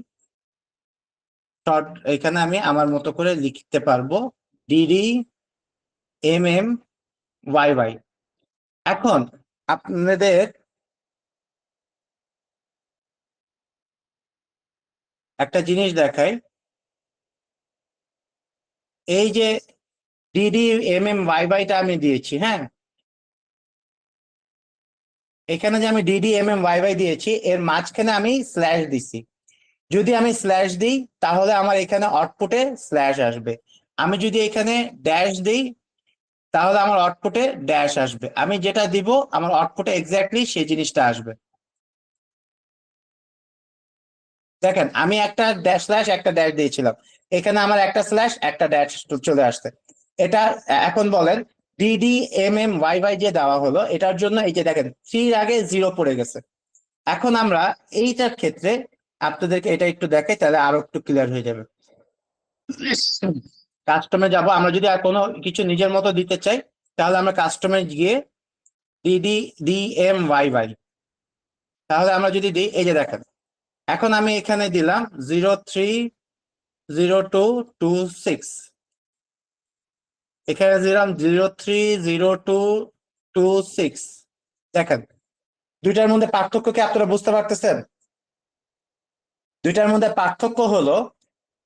শর্ট, এখানে আমি আমার মতো করে লিখতে পারবো DD M M Y Y. এখন আপনাদের একটা জিনিস দেখাই, এই যে ডিডি এম এম ওয়াই ওয়াইটা আমি দিয়েছি, হ্যাঁ, এখানে যে আমি DD M M Y Y দিয়েছি এর মাঝখানে আমি স্ল্যাশ দিছি। যদি আমি স্ল্যাশ দিই তাহলে আমার এখানে আউটপুটে স্ল্যাশ আসবে। আমি যদি এখানে ড্যাশ দিই তাহলে আমার আউটপুটে ড্যাশ আসবে। আমি যেটা দিব আমার আউটপুটে এক্স্যাক্টলি সেই জিনিসটা আসবে। দেখেন আমি একটা ড্যাশ স্ল্যাশ একটা ড্যাশ দিয়েছিলাম, এখানে আমার একটা স্ল্যাশ একটা ড্যাশ চলে আসছে। এটা এখন বলেন DD M M Y Y যে দেওয়া হলো এটার জন্য এই যে দেখেন থ্রির আগে জিরো পড়ে গেছে। এখন আমরা এইটার ক্ষেত্রে আপনাদেরকে এটা একটু দেখাই তাহলে আরো একটু ক্লিয়ার হয়ে যাবে। কাস্টমে যাব, আমরা যদি আর কোনো কিছু নিজের মতো দিতে চাই তাহলে আমরা কাস্টমে গিয়ে DD D M Y Y, তাহলে আমরা যদি দিই এই যে দেখেন এখন আমি এখানে দিলাম 030226, এখানে দিলাম 030226। দেখেন দুইটার মধ্যে পার্থক্য কি আপনারা বুঝতে পারতেছেন? দুইটার মধ্যে পার্থক্য হলো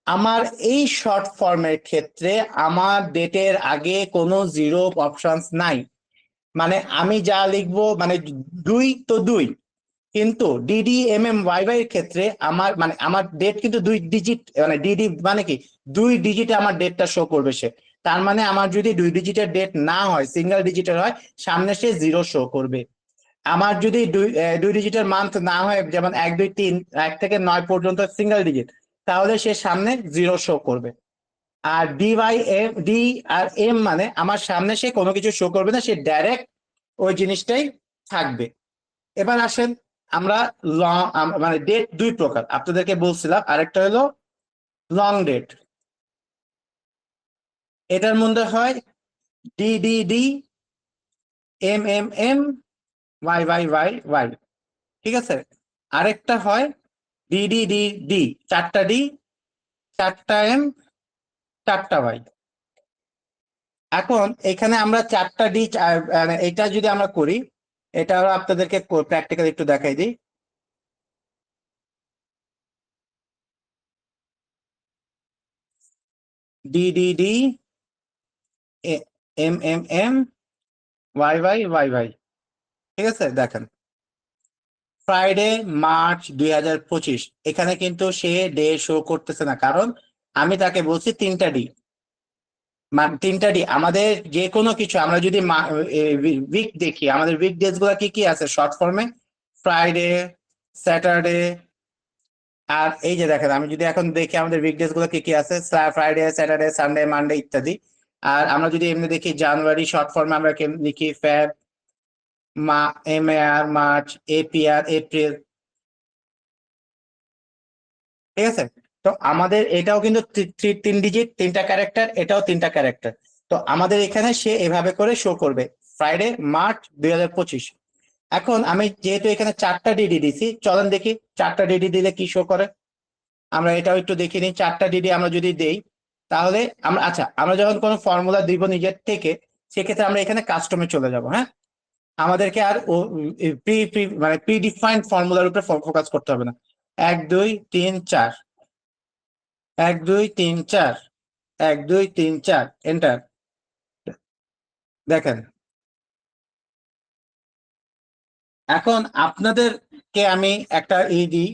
আমার এই শর্ট ফর্মের ক্ষেত্রে আমার ডেটের আগে কোনো জিরো অপশনস নাই। মানে আমি যা লিখবো মানে দুই তো দুই, কিন্তু DD M M Y Y এর ক্ষেত্রে আমার মানে আমার ডেট কিন্তু দুই ডিজিট, মানে ডিডি মানে কি দুই ডিজিটে আমার ডেটটা শো করবে সে। তার মানে আমার যদি দুই ডিজিটের ডেট না হয়, সিঙ্গেল ডিজিটের হয়, সামনে সে জিরো শো করবে। আমার যদি দুই ডিজিটের মান্থ না হয়, যেমন 1 2 3 1 থেকে 9 পর্যন্ত সিঙ্গেল ডিজিট, তাহলে সে সামনে জিরো শো করবে। আর ডি ওয়াই এম ডি আর এম মানে আমার সামনে সে কোনো কিছু শো করবে না, সে ডাইরেক্ট ওই জিনিসটাই থাকবে। এবার আসেন আমরা লং, মানে ডেট দুই প্রকার আপনাদেরকে বলছিলাম, আরেকটা হলো লং ডেট। এটার মধ্যে হয় D D D M M M Y Y Y Y, ঠিক আছে? আরেকটা হয় ডি ডি ডি ডি, চারটা ডি, চারটা এম, চারটা ওয়াই। এখন এখানে আমরা চারটা ডি, এটা যদি আমরা করি, এটা আপনাদেরকে প্র্যাকটিক্যাল একটু দেখাই দিই। D D D M M M Y Y Y Y, ঠিক আছে? দেখেন ফ্রাইডে মার্চ 2025, এখানে কিন্তু সে ডে শো করতেছে না, কারণ আমি তাকে বলছি তিনটা ডি। তিনটা ডি আমাদের যে কোনো কিছু আমরা যদি উইক দেখি, আমাদের উইক ডেজ গুলা কি কি আছে শর্ট ফর্মে, ফ্রাইডে, স্যাটারডে, আর এই যে দেখেন আমি যদি এখন দেখি আমাদের উইকডেজ গুলো কি কি আছে, ফ্রাইডে, স্যাটারডে, সানডে, মানডে ইত্যাদি। আর আমরা যদি এমনি দেখি জানুয়ারি শর্ট ফর্মে আমরা লিখি Feb, M A R, March, APR April, ঠিক আছে? তো আমাদের এটাও কিন্তু তিন ডিজিট, তিনটা ক্যারেক্টার, এটাও তিনটা ক্যারেক্টার। তো আমাদের এখানে সে এভাবে করে শো করবে ফ্রাইডে মার্চ 2025। এখন আমি যেহেতু এখানে চারটা ডিডি দিছি, চলেন দেখি চারটা ডিডি দিলে কি শো করে। আমরা এটাও একটু দেখে নিই, চারটা ডিডি আমরা যদি দেই তাহলে আমরা, আচ্ছা আমরা যখন কোনো ফর্মুলা দিব নিজের থেকে, সেক্ষেত্রে আমরা এখানে কাস্টমে চলে যাব, হ্যাঁ? আমাদেরকে আর মানে প্রি ডিফাইন্ড ফর্মুলার উপরে ফোকাস করতে হবে না। 1 2 3 4, 1 2 3 4, 1 2 3 4, এন্টার। দেখেন এখন আপনাদেরকে আমি একটা দিই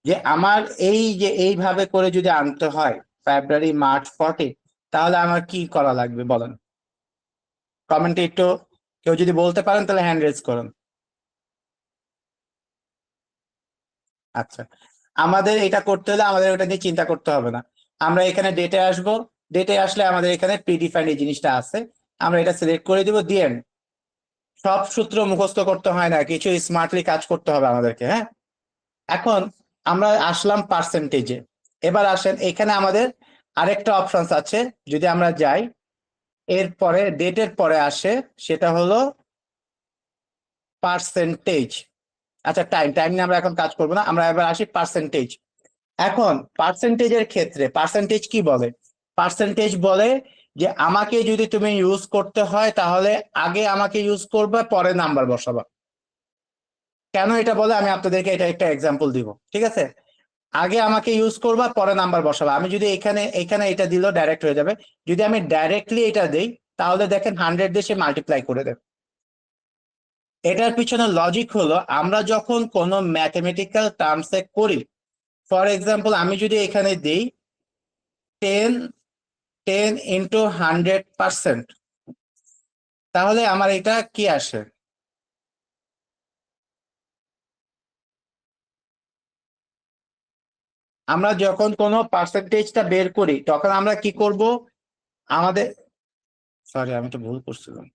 যে আমার এই যে এইভাবে করে যদি আনতে হয় ফেব্রুয়ারি মার্চ 40, তাহলে আমার কি করা লাগবে বলেন? কমেন্টে একটু কেউ যদি বলতে পারেন তাহলে হ্যান্ড রেজ করুন। আচ্ছা, আমাদের এটা করতে হলে আমাদের ওটা নিয়ে চিন্তা করতে হবে না। আমরা এখানে ডেটে আসবো, ডেটে আসলে আমাদের এখানে প্রিডিফাইন্ড এই জিনিসটা আছে, আমরা এটা সিলেক্ট করে দিব দিয়ে সব সূত্র মুখস্থ করতে হয় না, কিছু স্মার্টলি কাজ করতে হবে আমাদেরকে। হ্যাঁ, এখন আমরা আসলাম পার্সেন্টেজে। এবার আসেন এখানে আমাদের আরেকটা অপশন আছে, যদি আমরা যাই এরপরে ডেটের পরে আসে, সেটা হলো পার্সেন্টেজ। আচ্ছা, টাইম টাইম নিয়ে আমরা এখন কাজ করবো না, আমরা এবার আসি পার্সেন্টেজ। এখন পার্সেন্টেজের ক্ষেত্রে পার্সেন্টেজ কি বলে? পার্সেন্টেজ বলে যে আমাকে যদি তুমি ইউজ করতে হয় তাহলে আগে আমাকে ইউজ করবে, পরে নাম্বার বসাবা। কেন এটা বলে আমি আপনাদেরকে এটা একটা এক্সাম্পল দিব, ঠিক আছে? আগে আমাকে ইউজ করবা, পরে নাম্বার বসাবা। আমি যদি এখানে এখানে এটা দিলেও ডাইরেক্ট হয়ে যাবে। যদি আমি ডাইরেক্টলি এটা দেই তাহলে দেখেন 100 দিয়ে সে মাল্টিপ্লাই করে দেবে। এটার পিছনে লজিক হলো আমরা যখন কোনো ম্যাথমেটিক্যাল টার্মসে করি, ফর এক্সাম্পল আমি যদি এখানে দিই 10 10 ইন্টু 100%, তাহলে আমার এটা কি আসে? আমরা যখন কোনো পার্সেন্টেজটা বের করি তখন আমরা কি করব? আমাদের, সরি আমি তো ভুল করছিলাম।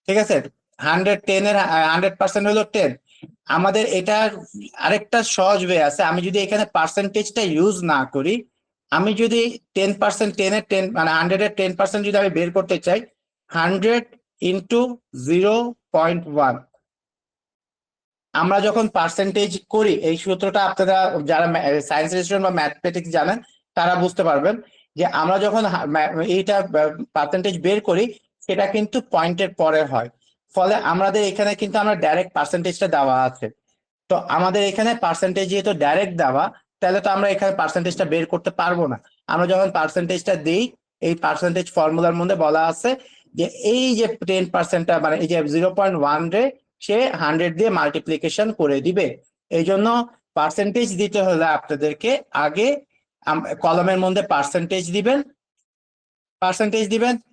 ঠিক আছে, 110 এর 100% হলো 10। আমাদের এটার আরেকটা সহজ ওয়ে আছে, আমি যদি এখানে পার্সেন্টেজটা ইউজ না করি, আমি যদি 10%, 10 মানে 100 এর 10% যদি আমি বের করতে চাই, 100 ইন্টু 0.1। আমরা যখন পার্সেন্টেজ করি এই সূত্রটা আপনারা যারা সায়েন্স স্টুডেন্ট বা ম্যাথমেটিক্স জানেন তারা বুঝতে পারবেন যে আমরা যখন এইটা পার্সেন্টেজ বের করি সেটা কিন্তু পয়েন্টের পরে হয়। ফলে আমাদের এখানে কিন্তু আমরা ডাইরেক্ট পার্সেন্টেজটা দেওয়া আছে। তো আমাদের এখানে পার্সেন্টেজ যেহেতু ডাইরেক্ট দেওয়া, তাহলে তো আমরা এখানে পার্সেন্টেজটা বের করতে পারবো না। আমরা যখন পার্সেন্টেজটা দিই, এই পার্সেন্টেজ ফর্মুলার মধ্যে বলা আছে যে এই যে 10%টা মানে এই যে 0.1 রে সে 100 দিয়ে মাল্টিপ্লিকেশন করে দিবে। এই জন্য পার্সেন্টেজ দিতে হলে আপনাদেরকে আগে কলমের মধ্যে পার্সেন্টেজ দিবেন,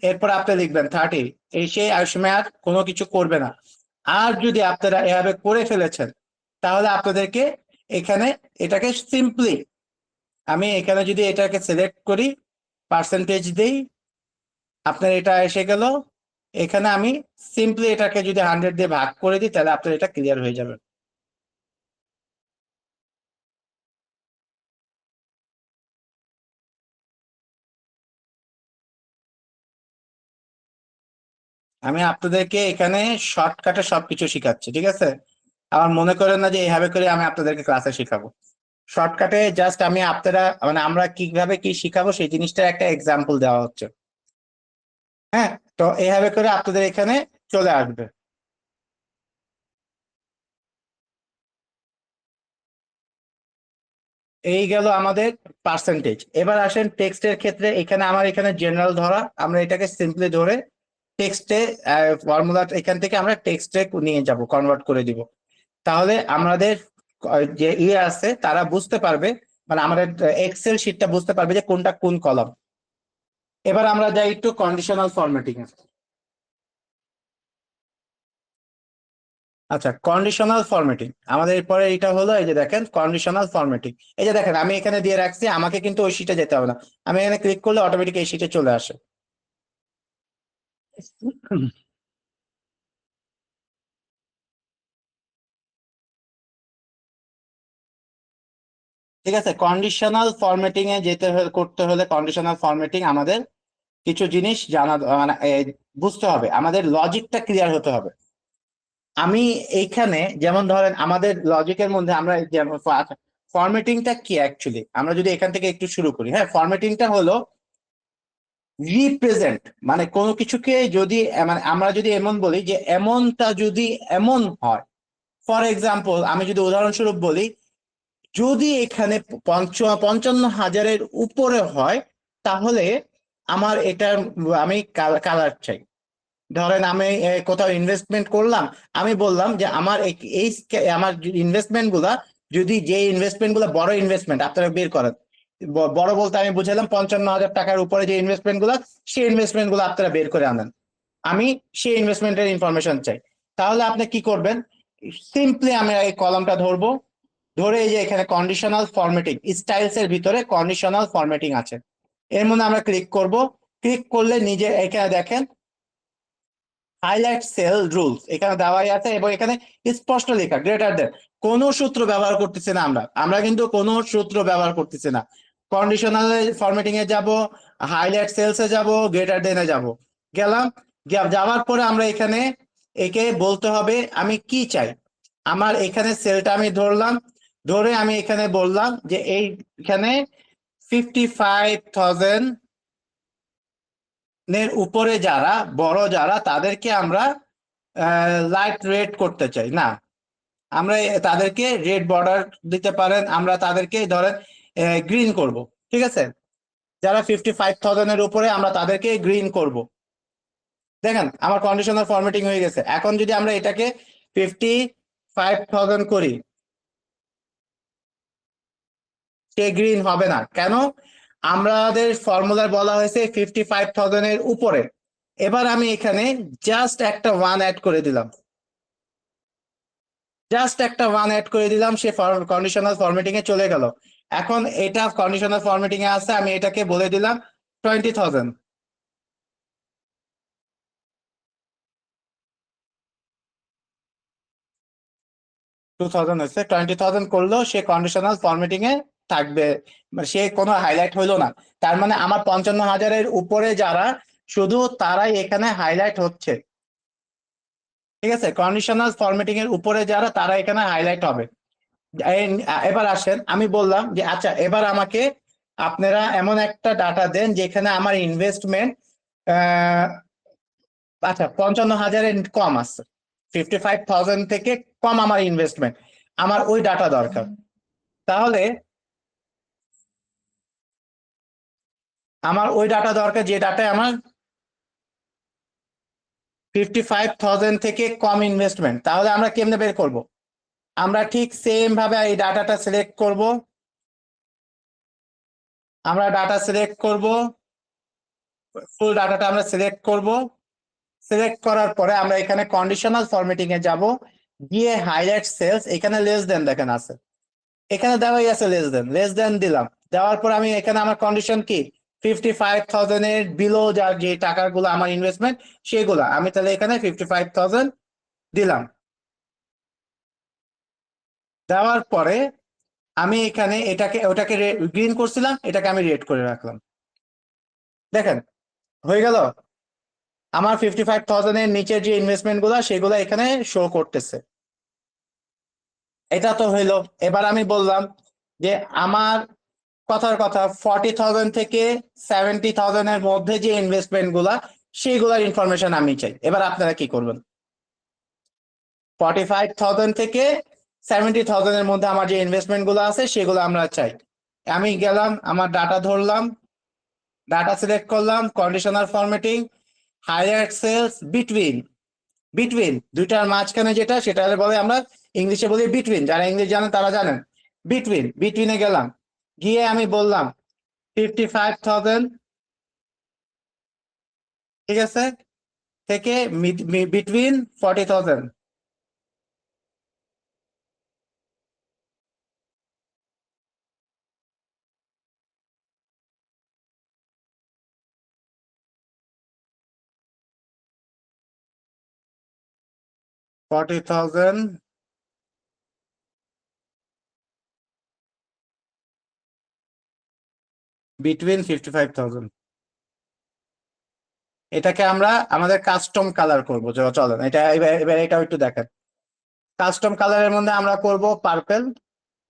এরপর আপনি লিখবেন 30। এই সেই সময় আর কোনো কিছু করবে না। আর যদি আপনারা এভাবে করে ফেলেছেন তাহলে আপনাদেরকে এখানে এটাকে সিম্পলি, আমি এখানে যদি এটাকে সিলেক্ট করি, পার্সেন্টেজ দিই, আপনার এটা এসে গেল। এখানে আমি সিম্পলি এটাকে যদি 100 দিয়ে ভাগ করে দিই তাহলে আপনার এটা ক্লিয়ার হয়ে যাবে। আমি আপনাদেরকে এখানে শর্টকাটে সবকিছু শিখাচ্ছি, ঠিক আছে? আমার মনে করেন না যে এইভাবে করে আমি আপনাদেরকে ক্লাসে শিখাবো। শর্টকাটে জাস্ট আমি আপনারা মানে আমরা কিভাবে কি শিখাবো সেই জিনিসটার একটা এক্সাম্পল দেওয়া হচ্ছে। হ্যাঁ, তো এইভাবে করে আপনাদের এখানে চলে আসবে। এই গেল আমাদের পার্সেন্টেজ। এবার আসেন টেক্সটের ক্ষেত্রে, এখানে আমার এখানে জেনারেল ধরা, আমরা এটাকে সিম্পলি ধরে টেক্সটে ফর্মুলা এখান থেকে আমরা টেক্সটে নিয়ে যাব, কনভার্ট করে দিব। তাহলে আমাদের যে ইয়ে আছে তারা বুঝতে পারবে, মানে আমাদের এক্সেল শিটটা বুঝতে পারবে যে কোনটা কোন কলাম। এবার আমরা যাই একটু কন্ডিশনাল ফরম্যাটিং এ। আচ্ছা, কন্ডিশনাল ফরম্যাটিং আমাদের পরে এটা হলো, এই যে দেখেন কন্ডিশনাল ফরম্যাটিং। এই যে দেখেন আমি এখানে দিয়ে রাখছি, আমাকে কিন্তু ওই শিটে যেতে হবে না, আমি এখানে ক্লিক করলে অটোমেটিক এই শিটে চলে আসে। ঠিক আছে, কন্ডিশনাল ফরম্যাটিং এ করতে হলে কন্ডিশনাল ফরম্যাটিং আমাদের কিছু জিনিস জানা মানে বুঝতে হবে, আমাদের লজিকটা ক্লিয়ার হতে হবে। আমি এইখানে যেমন ধরেন আমাদের লজিকের মধ্যে আমরা যেমন ফরম্যাটিংটা কি অ্যাকচুয়ালি, আমরা যদি এখান থেকে একটু শুরু করি। হ্যাঁ, ফরম্যাটিংটা হলো রিপ্রেজেন্ট, মানে কোনো কিছুকে যদি মানে আমরা যদি এমন বলি যে এমনটা যদি এমন হয়, ফর এক্সাম্পল আমি যদি উদাহরণস্বরূপ বলি, যদি এখানে 55,000-এর উপরে হয় তাহলে আমার এটা আমি কালার চাই। ধরেন আমি কোথাও ইনভেস্টমেন্ট করলাম, আমি বললাম যে আমার আমার ইনভেস্টমেন্ট গুলা, যদি যে ইনভেস্টমেন্ট গুলা বড় ইনভেস্টমেন্ট আপনারা বের করেন, বড় বলতে আমি বুঝালাম 55,000 টাকার উপরে যে ইনভেস্টমেন্ট গুলা, সেই ইনভেস্টমেন্ট গুলো আপনারা বের করে আনেন। আমি সেই ইনভেস্টমেন্টের ইনফরমেশন চাই। তাহলে আপনি কি করবেন? সিম্পলি আমি এই কলামটা ধরবো, ধরে এই যে এখানে কন্ডিশনাল ফরম্যাটিং, স্টাইলস এর ভিতরে কন্ডিশনাল ফরম্যাটিং আছে, এর মধ্যে আমরা ক্লিক করব। ক্লিক করলে নিজে এখানে দেখেন হাইলাইট সেল রুলস এখানে দেওয়াই আছে, এবং এখানে স্পষ্ট লেখা গ্রেটার দেন। কোনো সূত্র ব্যবহার করতেছি না, আমরা কিন্তু কোনো সূত্র ব্যবহার করতেছি না। কন্ডিশনাল ফরম্যাটিং এ যাব, হাইলাইট সেলস এ যাব, গ্রেটার দেন এ যাব, গেলাম। যাওয়ার পরে আমরা এখানে একে বলতে হবে আমি কি চাই। আমার এখানে সেলটা আমি ধরলাম, ধরে আমি এখানে বললাম যে এইখানে 55,000 এর উপরে যারা বড় যারা তাদেরকে আমরা লাইট রেড করতে চাই না, আমরা তাদেরকে রেড বর্ডার দিতে পারেন, আমরা তাদেরকে ধরেন গ্রিন করব। ঠিক আছে, যারা 55,000 এর উপরে আমরা তাদেরকে গ্রিন করব। দেখেন আমার কন্ডিশনাল ফরম্যাটিং হয়ে গেছে। এখন যদি আমরা এটাকে 55,000 করি, সে গ্রিন হবে না কেন? আমাদের ফর্মুলার বলা হয়েছে 55,000 এর উপরে। এবার আমি এখানে জাস্ট একটা 1 অ্যাড করে দিলাম, জাস্ট একটা 1 অ্যাড করে দিলাম, সে কন্ডিশনাল ফরম্যাটিং এ চলে গেল। এখন এটা কন্ডিশনাল ফরম্যাটিং এ আছে, আমি এটাকে বলে দিলাম 20,000। 2,000 হচ্ছে, 20,000 করলেও সে কন্ডিশনাল ফরম্যাটিং এ থাকবে, মানে সে কোনো হাইলাইট হইলো না। তার মানে আমার 55,000 উপরে যারা, শুধু তারাই এখানে হাইলাইট হচ্ছে। ঠিক আছে, কন্ডিশনাল ফরম্যাটিং এর উপরে যারা, তারা এখানে হাইলাইট হবে। এবার আসেন, আমি বললাম যে আচ্ছা এবার আমাকে আপনারা এমন একটা ডাটা দেন যেখানে আমার ইনভেস্টমেন্ট আচ্ছা 55,000 কম আছে, 55,000 থেকে কম আমার ইনভেস্টমেন্ট, আমার ওই ডাটা দরকার। তাহলে আমার ওই ডাটা দরকার, যে ডাটায় আমার 55,000 থেকে কম ইনভেস্টমেন্ট। তাহলে আমরা কেমনে বের করব? আমরা ঠিক সেম ভাবে এই ডাটাটা সিলেক্ট করব, আমরা ডাটা সিলেক্ট করব, ফুল ডাটাটা আমরা সিলেক্ট করব। সিলেক্ট করার পরে আমরা এখানে কন্ডিশনাল ফরম্যাটিং এ যাব, গিয়ে হাইলাইট সেলস, এখানে লেস দেন দেখেন আছে, এখানে দেওয়াই আছে লেস দেন, লেস দেন দিলাম। দেওয়ার পর আমি এখানে আমার কন্ডিশন কি, 55,000 এর বিলো যার যে টাকাগুলো আমার ইনভেস্টমেন্ট, সেগুলো আমি তাহলে এখানে 55,000 দিলাম। দেওয়ার পরে আমি এখানে এটাকে ওটাকে গ্রিন করছিলাম, এটাকে আমি রেড করে রাখলাম। দেখেন হয়ে গেল, আমার 55,000 এর নিচে যে ইনভেস্টমেন্ট গুলা সেগুলো এখানে শো করতেছে। এটা তো হইলো। এবার আমি বললাম যে আমার কথার কথা 40,000 থেকে 70,000 এর মধ্যে যে ইনভেস্টমেন্ট গুলা, সেগুলোর ইনফরমেশন আমি চাই। এবার আপনারা কি করবেন? 45,000 থেকে 70,000 এর মধ্যে আমার যে ইনভেস্টমেন্ট গুলো আছে সেগুলো আমরা চাই। আমি গেলাম, আমার ডাটা ধরলাম, ডাটা সিলেক্ট করলাম, conditional formatting, highlight cells, between, between দুইটার মাঝখানে যেটা, সেটা বলে আমরা ইংলিশে বলি বিটুইন, যারা ইংলিশ জানেন তারা জানেন। বিটুইন, বিটুইনে গেলাম, গিয়ে আমি বললাম 55,000, ঠিক আছে, থেকে বিটুইন 40,000। 40,000 বিটুইন 55,000। এটাকে আমরা আমাদের কাস্টম কালার করবো, চলেন এটা এবার এবার এটাও একটু দেখেন। কাস্টম কালারের মধ্যে আমরা করব পার্পেল।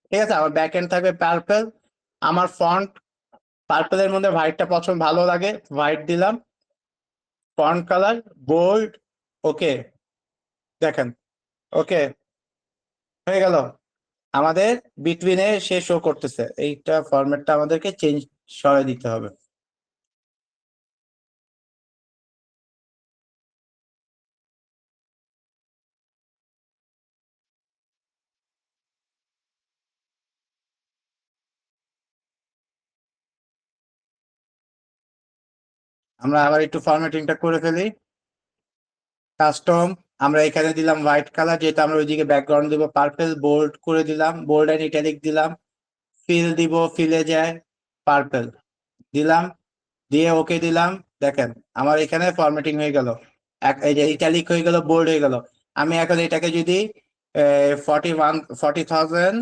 ঠিক আছে, আমার ব্যাক এন্ড থাকবে পার্পেল। আমার ফন্ট পার্পেলের মধ্যে হোয়াইটটা পছন্দ ভালো লাগে, হোয়াইট দিলাম। ফন্ট কালার বোল্ড, ওকে, দেখেন, ওকে, হয়ে গেল। আমাদের বিটুইনে সে শো করতেছে, এইটা ফরম্যাটটা আমাদেরকে চেঞ্জ সরাই দিতে হবে। আমরা আবার একটু ফরম্যাটিংটা করে ফেলি। কাস্টম, আমরা এখানে দিলাম হোয়াইট কালার, যেহেতু আমরা ওইদিকে ব্যাকগ্রাউন্ড দিব পার্পল, বোল্ড করে দিলাম, বোল্ড এন্ড ইটালিক দিলাম, ফিল দিব, ফিলে যায় পার্পল দিলাম, দিয়ে ওকে দিলাম। দেখেন আমার এখানে ফরম্যাটিং হয়ে গেল, এই যে ইটালিক হয়ে গেল, বোল্ড হয়ে গেল। আমি এখন এটাকে যদি 40,000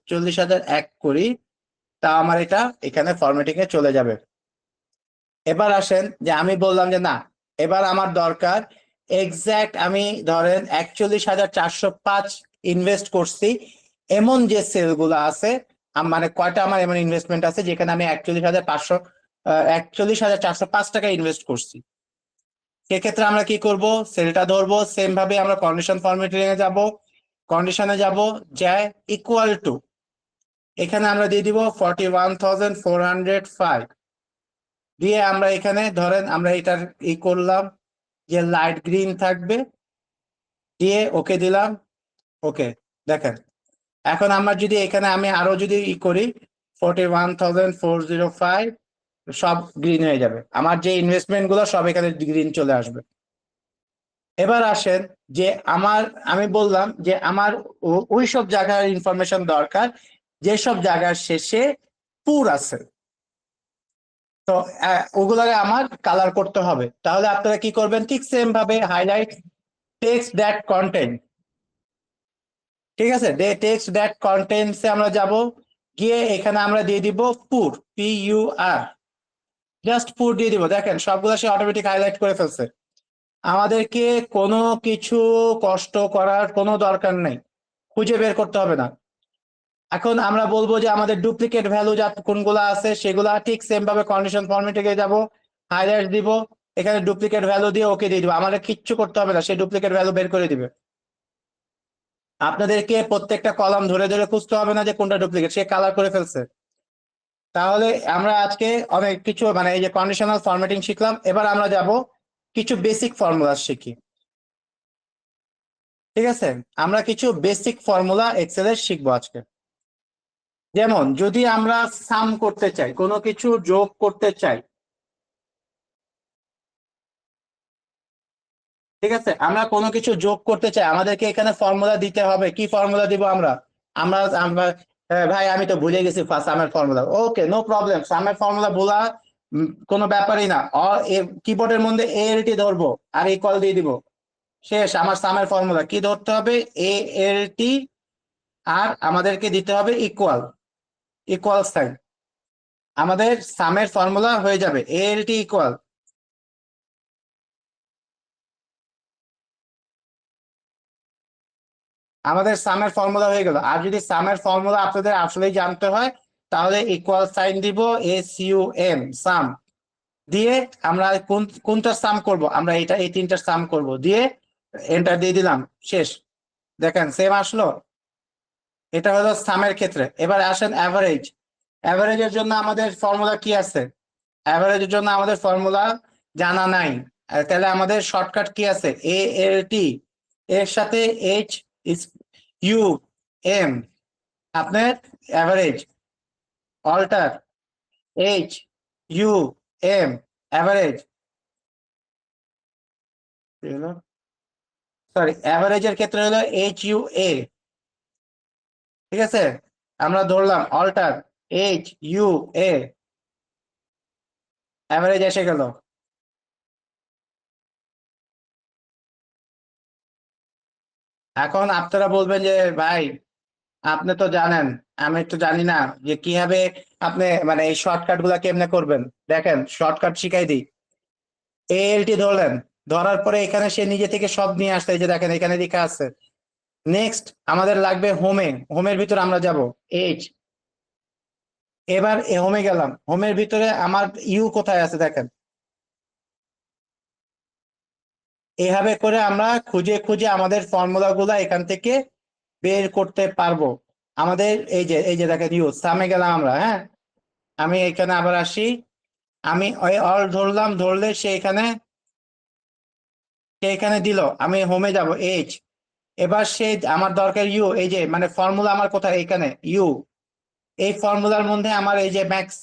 40,000 এক করি, তা আমার এটা এখানে ফরম্যাটিং এ চলে যাবে। এবার আসেন যে আমি বললাম যে না, এবার আমার দরকার এক্সাক্ট, আমি ধরেন 41,405 ইনভেস্ট করছি এমন যে সেল গুলো আছে, মানে কয়টা আমার এমন ইনভেস্টমেন্ট আছে যেখানে আমি 41,405 টাকা ইনভেস্ট করছি। সেক্ষেত্রে আমরা কি করব, সেলটা ধরবো, সেম ভাবে আমরা কন্ডিশন ফরম্যাটিং এ যাব, কন্ডিশনে যাব, যায় ইকুয়াল টু, এখানে আমরা দিয়ে দিব 41,405, দিয়ে আমরা এখানে ধরেন আমরা এটার করলাম যে লাইট গ্রিন থাকবে, দিয়ে ওকে দিলাম, ওকে। দেখেন এখন আমরা যদি এখানে আমি আরো যদি করি 41,405, সব গ্রিন হয়ে যাবে, আমার যে ইনভেস্টমেন্ট গুলো সব এখানে গ্রিন চলে আসবে। এবার আসেন যে আমি বললাম যে আমার ওই সব জায়গার ইনফরমেশন দরকার যেসব জায়গার শেষে পুর আছে, তো ওগুলাকে আমার কালার করতে হবে। তাহলে আপনারা কি করবেন, ঠিক সেম ভাবে হাইলাইট টেক্সট দ্যাট কন্টেন্ট, ঠিক আছে, টেক্সট দ্যাট কন্টেন্টসে আমরা যাব, গিয়ে এখানে আমরা দিয়ে দিব পুর, PUR, জাস্ট পুর দিয়ে দিব। দেখেন সবগুলো সে অটোমেটিক হাইলাইট করে ফেলছে, আমাদেরকে কোনো কিছু কষ্ট করার কোনো দরকার নেই, খুঁজে বের করতে হবে না। এখন আমরা বলবো যে আমাদের ডুপ্লিকেট ভ্যালু যা কোনগুলো আছে সেগুলা ঠিক সেম ভাবে কন্ডিশন ফরম্যাটে যাব, হাইলাইট দিব, এখানে ডুপ্লিকেট ভ্যালু দিয়ে ওকে দিয়ে দিব, আমাদের কিচ্ছু করতে হবে না, সে ডুপ্লিকেট ভ্যালু বের করে দিবে। আপনাদেরকে প্রত্যেকটা কলাম ধরে ধরে খুঁজতে হবে না যে কোনটা ডুপ্লিকেট, সে কালার করে ফেলছে। তাহলে আমরা আজকে অনেক কিছু মানে এই যে কন্ডিশনাল ফরম্যাটিং শিখলাম, এবার আমরা যাব কিছু বেসিক ফর্মুলা শিখি। ঠিক আছে, আমরা কিছু বেসিক ফর্মুলা এক্সেলের শিখবো আজকে। যেমন যদি আমরা সাম করতে চাই, কোনো কিছু যোগ করতে চাই, ঠিক আছে, আমরা কোনো কিছু যোগ করতে চাই, আমাদেরকে এখানে ফর্মুলা দিতে হবে। কি ফর্মুলা দিব আমরা, আমরা আমরা ভাই আমি তো ভুলে গেছি সামের ফর্মুলা। ওকে, নো প্রবলেম, সামের ফর্মুলা বলা কোনো ব্যাপারই না, কিবোর্ডের মধ্যে ALT ধরবো আর ইকুয়াল দিয়ে দিব, শেষ। আমার সামের ফর্মুলা কি ধরতে হবে, ALT, আর আমাদেরকে দিতে হবে ইকুয়াল, ইকুয়াল সাইন, আমাদের সামের ফর্মুলা হয়ে যাবে ALT ইকুয়াল। আমাদের সামের ফর্মুলা হয়ে গেল। আর যদি সামের ফর্মুলা আপনাদের আসলেই জানতে হয় তাহলে ইকুয়াল সাইন দিব, SUM, সাম দিয়ে আমরা কোনটা সাম করব, আমরা এটা এই তিনটার সাম করব, দিয়ে এন্টার দিয়ে দিলাম, শেষ। দেখেন সেম আসলো, এটা হলো সামের ক্ষেত্রে। এবার আসেন অ্যাভারেজ, অ্যাভারেজের জন্য আমাদের ফর্মুলা কি আছে, অ্যাভারেজের জন্য আমাদের ফর্মুলা জানা নাই, তাহলে আমাদের শর্টকাট কি আছে, ALT, এর সাথে HUM, আপনার average, alter HUM, average, sorry অ্যাভারেজের ক্ষেত্রে হলো HUA, ঠিক আছে, আমরা ধরলাম অল্টার HUA, অ্যাভারেজ এসে গেল। এখন আপনারা বলবেন যে ভাই আপনি তো জানেন, আমি তো জানি না যে কিভাবে আপনি মানে এই শর্টকাট গুলা কেমনে করবেন। দেখেন শর্টকাট শিখাই দিই, ALT ধরলেন, ধরার পরে এখানে সে নিজে থেকে সব নিয়ে আসছে, এই যে দেখেন এখানে লেখা আছে। নেক্সট আমাদের লাগবে হোমে, হোমের ভিতরে আমরা যাব H, এবার হোমে গেলাম, হোমের ভিতরে আমার ইউ কোথায় আছে দেখেন, এভাবে করে আমরা খুঁজে খুঁজে আমাদের ফর্মুলা গুলা এখান থেকে বের করতে পারবো। আমাদের এই যে দেখেন ইউ, সামে গেলাম আমরা, হ্যাঁ, আমি এখানে আবার আসি, আমি অল ধরলাম, ধরলে সে এখানে দিল, আমি হোমে যাব H, এবার সে আমার দরকার ইউ, এই যে মানে ফর্মুলা আমার কোথায়, এখানে ইউ, এই ফর্মুলার মধ্যে আমার এই যে ম্যাক্স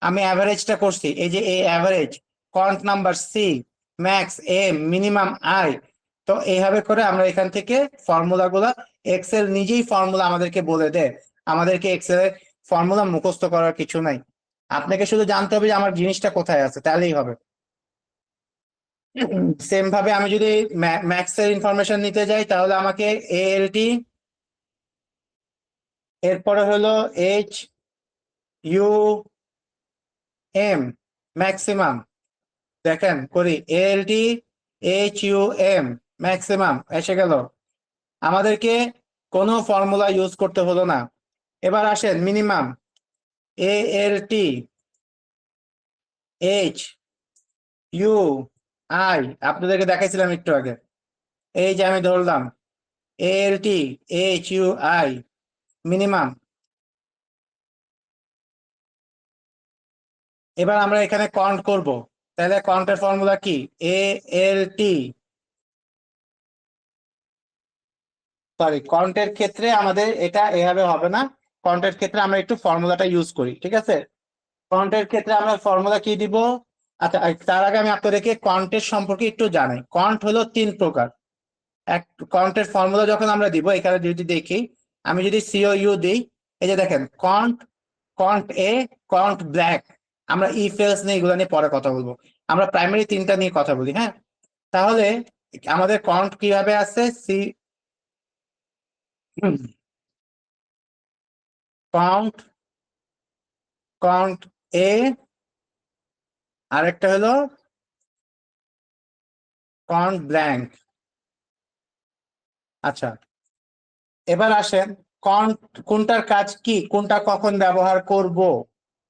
আমি অ্যাভারেজটা করছি, এই যে এই average, count number C, max M, minimum I. তো এইভাবে করে আমরা এখান থেকে ফর্মুলা গুলা, এক্সেল নিজেই ফর্মুলা আমাদেরকে বলে দেয়, আমাদেরকে এক্সেল এর ফর্মুলা মুখস্থ করার কিছু নাই। আপনাকে শুধু জানতে হবে যে আমার জিনিসটা কোথায় আছে, তাহলেই হবে। সেম ভাবে আমি যদি ম্যাক্স এর ইনফরমেশন নিতে যাই, তাহলে আমাকে এএলটি, এরপরে হলো এইচ ইউ এম, ম্যাক্সিমাম। দেখেন করি, ALT H U M, maximum এসে গেল। আমাদেরকে কোনো ফর্মুলা ইউজ করতে হলো না। এবার আসেন minimum, ALT H you I, আপনাদেরকে দেখাইছিলাম একটু আগে। এই যে আমি ধরলাম ALT H you I, minimum. এবার আমরা এখানে কাউন্ট করব, তাহলে কাউন্টের ফর্মুলা কি? এ এল টি, সরি, কাউন্টের ক্ষেত্রে আমাদের এটা এভাবে হবে না। কাউন্টের ক্ষেত্রে আমরা একটু ফর্মুলাটা ইউজ করি, ঠিক আছে? কাউন্টের ক্ষেত্রে আমরা ফর্মুলা কি দিব? আচ্ছা, তার আগে আমি আপনাদেরকে কাউন্টের সম্পর্কে একটু জানাই। কাউন্ট হলো 3 প্রকার। এক, কাউন্টের ফর্মুলা যখন আমরা দিব, এখানে যদি দেখি, আমি যদি সিও ইউ দিই, এই যে দেখেন কাউন্ট, কাউন্ট এ, কাউন্ট ব্ল্যাক। আমরা ইফ এলস নিয়ে, এগুলো নিয়ে পরে কথা বলবো। আমরা প্রাইমারি 3টা নিয়ে কথা বলি, হ্যাঁ? তাহলে আমাদের কাউন্ট কিভাবে আছে? সি কাউন্ট, কাউন্ট এ, আরেকটা হলো কাউন্ট ব্ল্যাঙ্ক। আচ্ছা, এবার আসেন কাউন্ট কোনটার কাজ কি, কোনটা কখন ব্যবহার করব,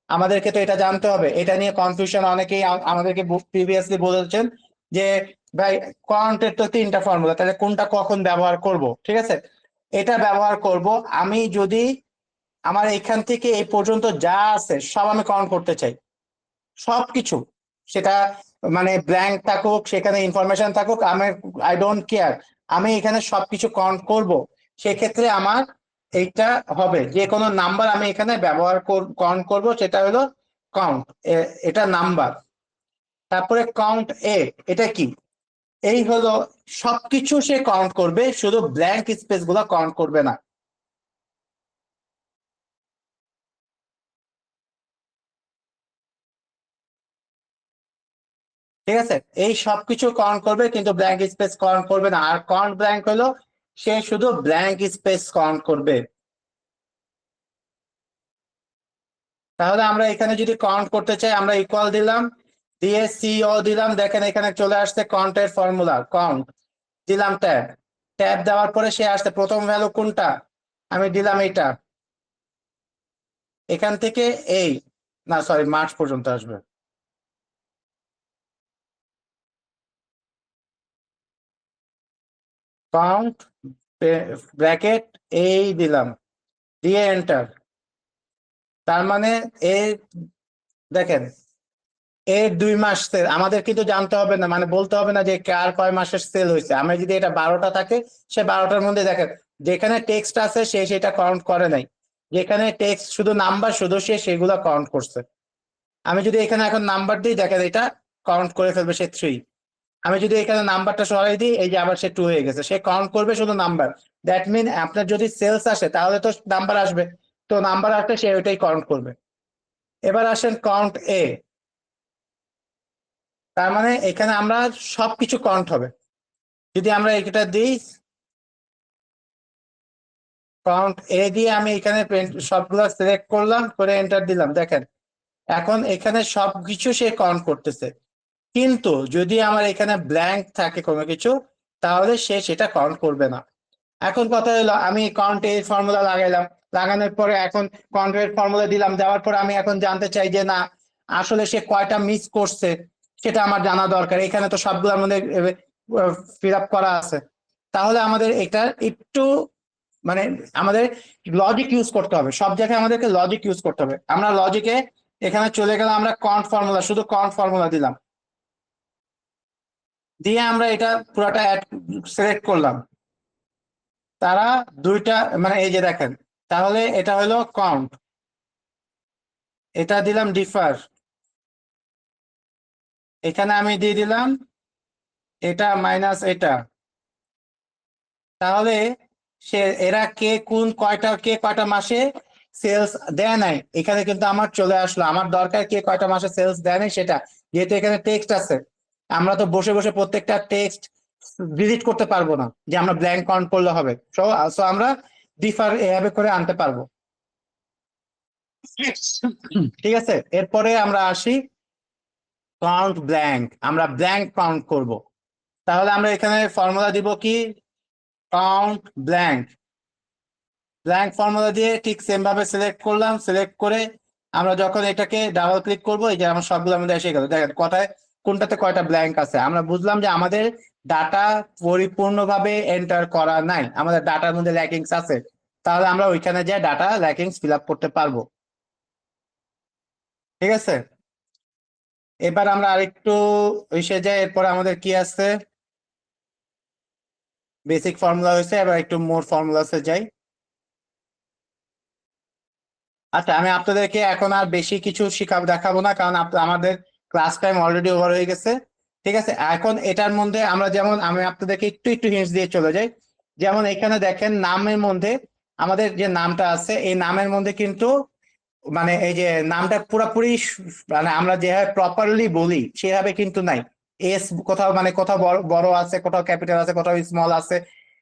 আমাদেরকে তো এটা জানতে হবে। এটা নিয়ে কনফিউশন অনেকেই আমাদেরকে প্রিভিয়াসলি বলেছেন যে ভাই কাউন্টের তো 3টা ফর্মুলা, তাহলে কোনটা কখন ব্যবহার করব? ঠিক আছে, এটা ব্যবহার করব আমি যদি আমার এখান থেকে এই পর্যন্ত যা আছে সব আমি কাউন্ট করতে চাই, সবকিছু। সেটা মানে ব্ল্যাঙ্ক থাকুক, সেখানে ইনফরমেশন থাকুক, আমি আই ডোন্ট কেয়ার, আমি এখানে সবকিছু কাউন্ট করব। সেক্ষেত্রে আমার এইটা হবে, যে কোনো নাম্বার আমি এখানে ব্যবহার কাউন্ট করব, সেটা হলো কাউন্ট। এটা নাম্বার। তারপরে কাউন্ট এ, এটা কি? এই হলো সবকিছু সে কাউন্ট করবে, শুধু ব্ল্যাঙ্ক স্পেস গুলা কাউন্ট করবে না। ঠিক আছে, এই সবকিছু কাউন্ট করবে কিন্তু ব্ল্যাঙ্ক স্পেস কাউন্ট করবে না। আর কাউন্ট ব্ল্যাঙ্ক হলো সে শুধু ব্ল্যাঙ্ক স্পেস কাউন্ট করবে। তাহলে আমরা এখানে যদি কাউন্ট করতে চাই, আমরা ইকুয়াল দিলাম, দিয়ে সিও দিলাম, দেখেন এখানে চলে আসছে কাউন্টের ফর্মুলা। কাউন্ট দিলাম, ট্যাব, ট্যাব দেওয়ার পরে সে আসছে প্রথম ভ্যালু কোনটা, আমি দিলাম এইটা। এখান থেকে এই, না সরি, মার্চ পর্যন্ত আসবে। কাউন্ট ব্র্যাকেট এই দিলাম, দিয়ে এন্টার। তার মানে এ, দেখেন এর 2 মাস সেল, আমাদের কিন্তু জানতে হবে না, মানে বলতে হবে না যে কার কয় মাসের সেল হয়েছে। আমি যদি এটা 12টা থাকে, সে 12টার মধ্যে, দেখেন যেখানে টেক্সট আছে সে সেটা কাউন্ট করে নাই, যেখানে টেক্সট শুধু নাম্বার শুধু, সে সেগুলো কাউন্ট করছে। আমি যদি এখানে এখন নাম্বার দিই, দেখেন এটা কাউন্ট করে ফেলবে সে 3। আমি যদি এখানে নাম্বারটা সরাই দিই, এই যে আবার সে 2 হয়ে গেছে, সে কাউন্ট করবে শুধু নাম্বার। দ্যাট মিন আপনার যদি সেলস আসে তাহলে তো নাম্বার আসবে, তো নাম্বার আসলে সে ওইটাই কাউন্ট করবে। এবার আসেন কাউন্ট এ, তার মানে এখানে আমরা সবকিছু কাউন্ট হবে। যদি আমরা এটা দিই, কাউন্ট এ দিয়ে আমি এখানে সবগুলো সিলেক্ট করলাম, করে এন্টার দিলাম, দেখেন এখন এখানে সবকিছু সে কাউন্ট করতেছে। কিন্তু যদি আমার এখানে ব্ল্যাঙ্ক থাকে কোনো কিছু, তাহলে সে সেটা কাউন্ট করবে না। এখন কথা হলো, আমি কাউন্ট এর ফর্মুলা লাগাইলাম, লাগানোর পরে এখন কাউন্টের ফর্মুলা দিলাম, দেওয়ার পরে আমি এখন জানতে চাই যে না, আসলে সে কয়টা মিস করছে সেটা আমার জানা দরকার। এখানে তো সবগুলোর মধ্যে ফিল আপ করা আছে। তাহলে আমাদের এটা একটু মানে আমাদের লজিক ইউজ করতে হবে, সব জায়গায় আমাদেরকে লজিক ইউজ করতে হবে। আমরা লজিকে এখানে চলে গেলাম, আমরা কাউন্ট ফর্মুলা, শুধু কাউন্ট ফর্মুলা দিলাম, দিয়ে আমরা এটা পুরোটা সিলেক্ট করলাম। তারা দুইটা, মানে এই যে দেখেন, তাহলে এটা হলো কাউন্ট। এটা দিলাম ডিফার, এখানে আমি দিয়ে দিলাম এটা মাইনাস এটা। তাহলে সে এরা কে কয়টা মাসে সেলস দেয় নাই, এখানে কিন্তু আমার চলে আসলো। আমার দরকার কে কয়টা মাসে সেলস দেয় নাই সেটা, যেহেতু এখানে টেক্সট আছে। আমরা তো বসে বসে প্রত্যেকটা টেক্সট ভিজিট করতে পারবো না যে আমরা ব্ল্যাঙ্ক কাউন্ট করলে হবে। সো আমরা ডিফার এভাবে করে আনতে পারবো। ঠিক আছে, এরপরে আমরা আসি কাউন্ট ব্ল্যাঙ্ক। আমরা ব্ল্যাঙ্ক কাউন্ট করব। তাহলে আমরা এখানে ফর্মুলা দিব কি, কাউন্ট ব্ল্যাঙ্ক। ব্ল্যাঙ্ক ফর্মুলা দিয়ে ঠিক সেম ভাবে সিলেক্ট করলাম, সিলেক্ট করে আমরা যখন এটাকে ডাবল ক্লিক করবো, এই যে আমার সবগুলো আমাদের এসে গেল। দেখেন কোথায় কোনটাতে কয়টা ব্ল্যাঙ্ক আছে। আমরা বুঝলাম যে আমাদের ডাটা পরিপূর্ণভাবে এন্টার করা নাই, আমাদের ডাটার মধ্যে ল্যাকিংস আছে। তাহলে আমরা ওইখানে যে ডাটা ল্যাকিংস ফিল আপ করতে পারবো। ঠিক আছে, এবার আমরা আরেকটু এসে যাই। এরপরে আমাদের কি আছে, বেসিক ফর্মুলা হয়েছে, এবার একটু মোর ফর্মুলাসে যাই। আচ্ছা, আমি আপনাদেরকে এখন আর বেশি কিছু দেখাবো না, কারণ আমাদের ক্লাস টাইম অলরেডি ওভার হয়ে গেছে। ঠিক আছে, এখন এটার মধ্যে আমরা যেমন, আমি আপনাদেরকে একটু একটু হিন্টস দিয়ে চলে যাই। যেমন এখানে দেখেন নামের মধ্যে আমাদের যে নামটা আছে, এই নামের মধ্যে কিন্তু মানে এই যে নামটা পুরোপুরি মানে আমরা যেভাবে প্রপারলি বলি সেভাবে কিন্তু নাই। এস কোথাও মানে কোথাও বড় বড় আছে, কোথাও ক্যাপিটাল আছে, কোথাও স্মল আছে।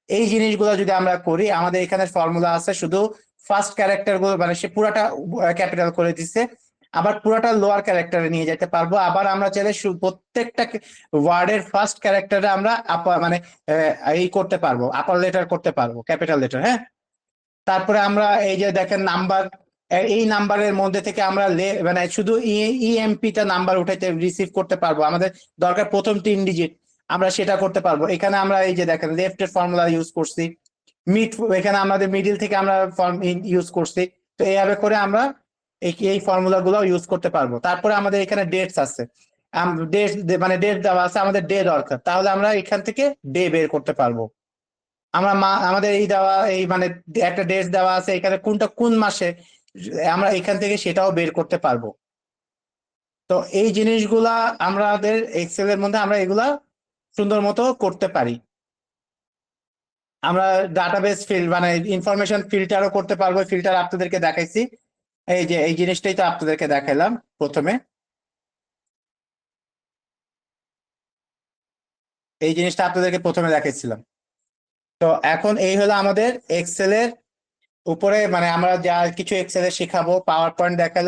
এই জিনিসগুলো যদি আমরা করি, আমাদের এখানে ফর্মুলা আছে শুধু ফার্স্ট ক্যারেক্টার গুলো মানে সে পুরাটা ক্যাপিটাল করে দিচ্ছে, আবার পুরাটা লোয়ার ক্যারেক্টারে নিয়ে যেতে পারবো। আবার আমরা চাইলে প্রত্যেকটা ওয়ার্ডের ফার্স্ট ক্যারেক্টারে আমরা মানে এই করতে পারবো, আপার লেটার করতে পারবো, ক্যাপিটাল লেটার। হ্যাঁ, তারপরে আমরা এই যে দেখেন নাম্বার, এই নাম্বারের মধ্যে থেকে আমরা মানে শুধু ইএমপি টা নাম্বার উঠাইতে রিসিভ করতে পারবো। আমাদের দরকার প্রথম 3 ডিজিট, আমরা সেটা করতে পারবো। এখানে আমরা এই যে দেখেন লেফট এর ফর্মুলা ইউজ করছি, মিড এখানে আমাদের মিডিল থেকে আমরা ফর্ম ইউজ করছি। তো এইভাবে করে আমরা এই ফর্মুলা গুলো ইউজ করতে পারবো। তারপরে আমাদের এখানে ডেটস আছে, ডেট মানে ডেট দেওয়া আছে, আমাদের ডে দরকার, তাহলে আমরা এখান থেকে ডে বের করতে পারবো। আমাদের এই দেওয়া এই মানে একটা ডেট দেওয়া আছে, এখানে কোনটা কোন মাসে, আমরা এখান থেকে সেটাও বের করতে পারবো। তো এই জিনিসগুলা আমাদের এক্সেল এর মধ্যে আমরা এগুলা সুন্দর মতো করতে পারি। আমরা ডাটাবেস মানে ইনফরমেশন ফিল্টারও করতে পারবো। ফিল্টার আপনাদেরকে দেখাইছি, এই যে এই জিনিসটাই তো আপনাদেরকে দেখাইলাম প্রথমে, এই জিনিসটা আপনাদেরকে প্রথমে দেখাইছিলাম। তো এখন এই হলো আমাদের এক্সেল এর উপরে, মানে আমরা যা কিছু এক্সেল এ শেখাবো, পাওয়ার পয়েন্ট দেখালাম।